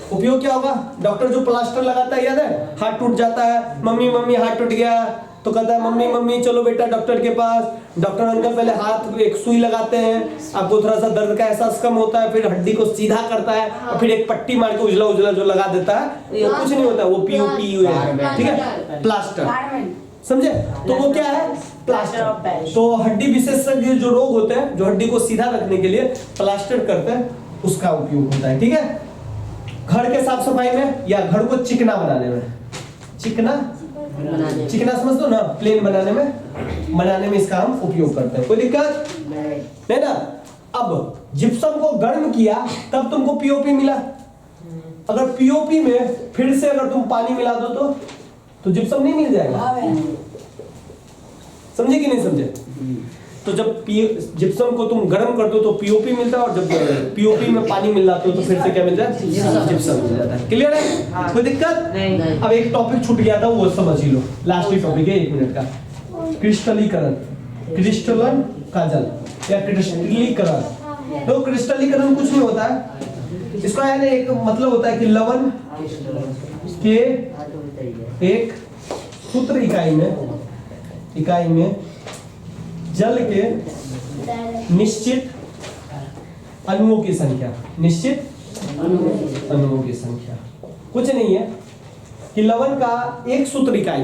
उपयोग क्या होगा? डॉक्टर जो प्लास्टर लगाता है, याद है? हाथ टूट जाता है, मम्मी मम्मी हाथ टूट गया तो कहता है मम्मी मम्मी चलो बेटा डॉक्टर के पास। डॉक्टर अंकल पहले हाथ एक सुई लगाते हैं, आपको थोड़ा सा दर्द का एहसास कम होता है, फिर हड्डी को सीधा करता है और फिर एक पट्टी मार के उजला उजला जो लगा देता है, वो कुछ नहीं होता, वो पीओपी है। ठीक है, प्लास्टर, समझे? तो वो क्या है? प्लास्टर। तो हड्डी विशेषज्ञ जो रोग होते हैं, जो हड्डी को सीधा रखने के लिए प्लास्टर करते हैं, उसका उपयोग होता है। ठीक है, घर के साफ सफाई में या घर को चिकना बनाने में, चिकना समझ दो ना, प्लेन बनाने में इसका हम उपयोग करते हैं। कोई दिक्कत नहीं ना? अब जिप्सम को गर्म किया तब तुमको पीओपी मिला। अगर पीओपी में फिर से अगर तुम पानी मिला दो तो जिप्सम नहीं मिल जाएगा। समझे कि नहीं समझे? तो जब जिप्सम को तुम गर्म कर दो तो पीओपी मिलता है, और जब पीओपी में पानी मिल जाता है तो फिर से क्या मिलता है? जिप्सम मिल जाता है। क्लियर है? कोई दिक्कत नहीं। अब एक टॉपिक छूट गया था, वो समझ ही लो, लास्ट ही टॉपिक है 1 मिनट का। क्रिस्टलीकरण, क्रिस्टलन का जल या क्रिस्टलीकरण। तो क्रिस्टलीकरण कुछ नहीं होता है, इसका यानी एक मतलब होता है कि लवण के एक सूत्र इकाई में जल के निश्चित अणुओं की संख्या, कुछ नहीं है कि लवण का एक सूत्र इकाई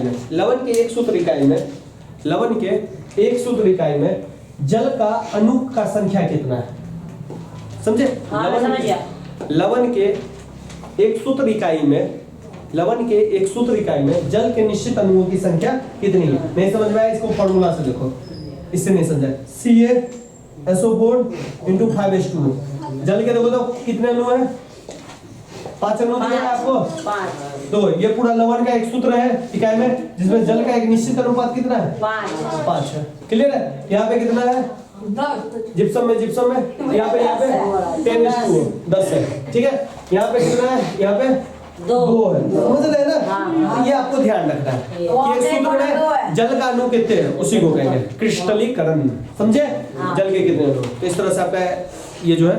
में जल का अणु का संख्या कितना है? समझे? लवण के एक सूत्र इकाई में जल के निश्चित अणुओं की संख्या कितनी है? नहीं समझ में आया? इसको फॉर्मूला से देखो, इससे नहीं समझा। CaSO4 into 5H2O। जल के देखो तो कितने अणु है? 5 अणु दिया है आपको। तो ये पूरा लवण का एक सूत्र है इकाई में, जिसमें जल का एक निश्चित अनुपात कितना है? 5 है। क्लियर है? यहाँ पे कितना है? जिप्सम में यहाँ पे 10H2O 10 है। ठीक है, यहाँ पे कितना है? यहाँ पे 2 है। समझ रहे हैं ना? ये आपको ध्यान रखना है कि एक सूत्र में जल का अणु कितने हैं, उसी को कहेंगे क्रिस्टलीकरण। समझे? जल के कितने अणु। तो इस तरह से आपका ये जो है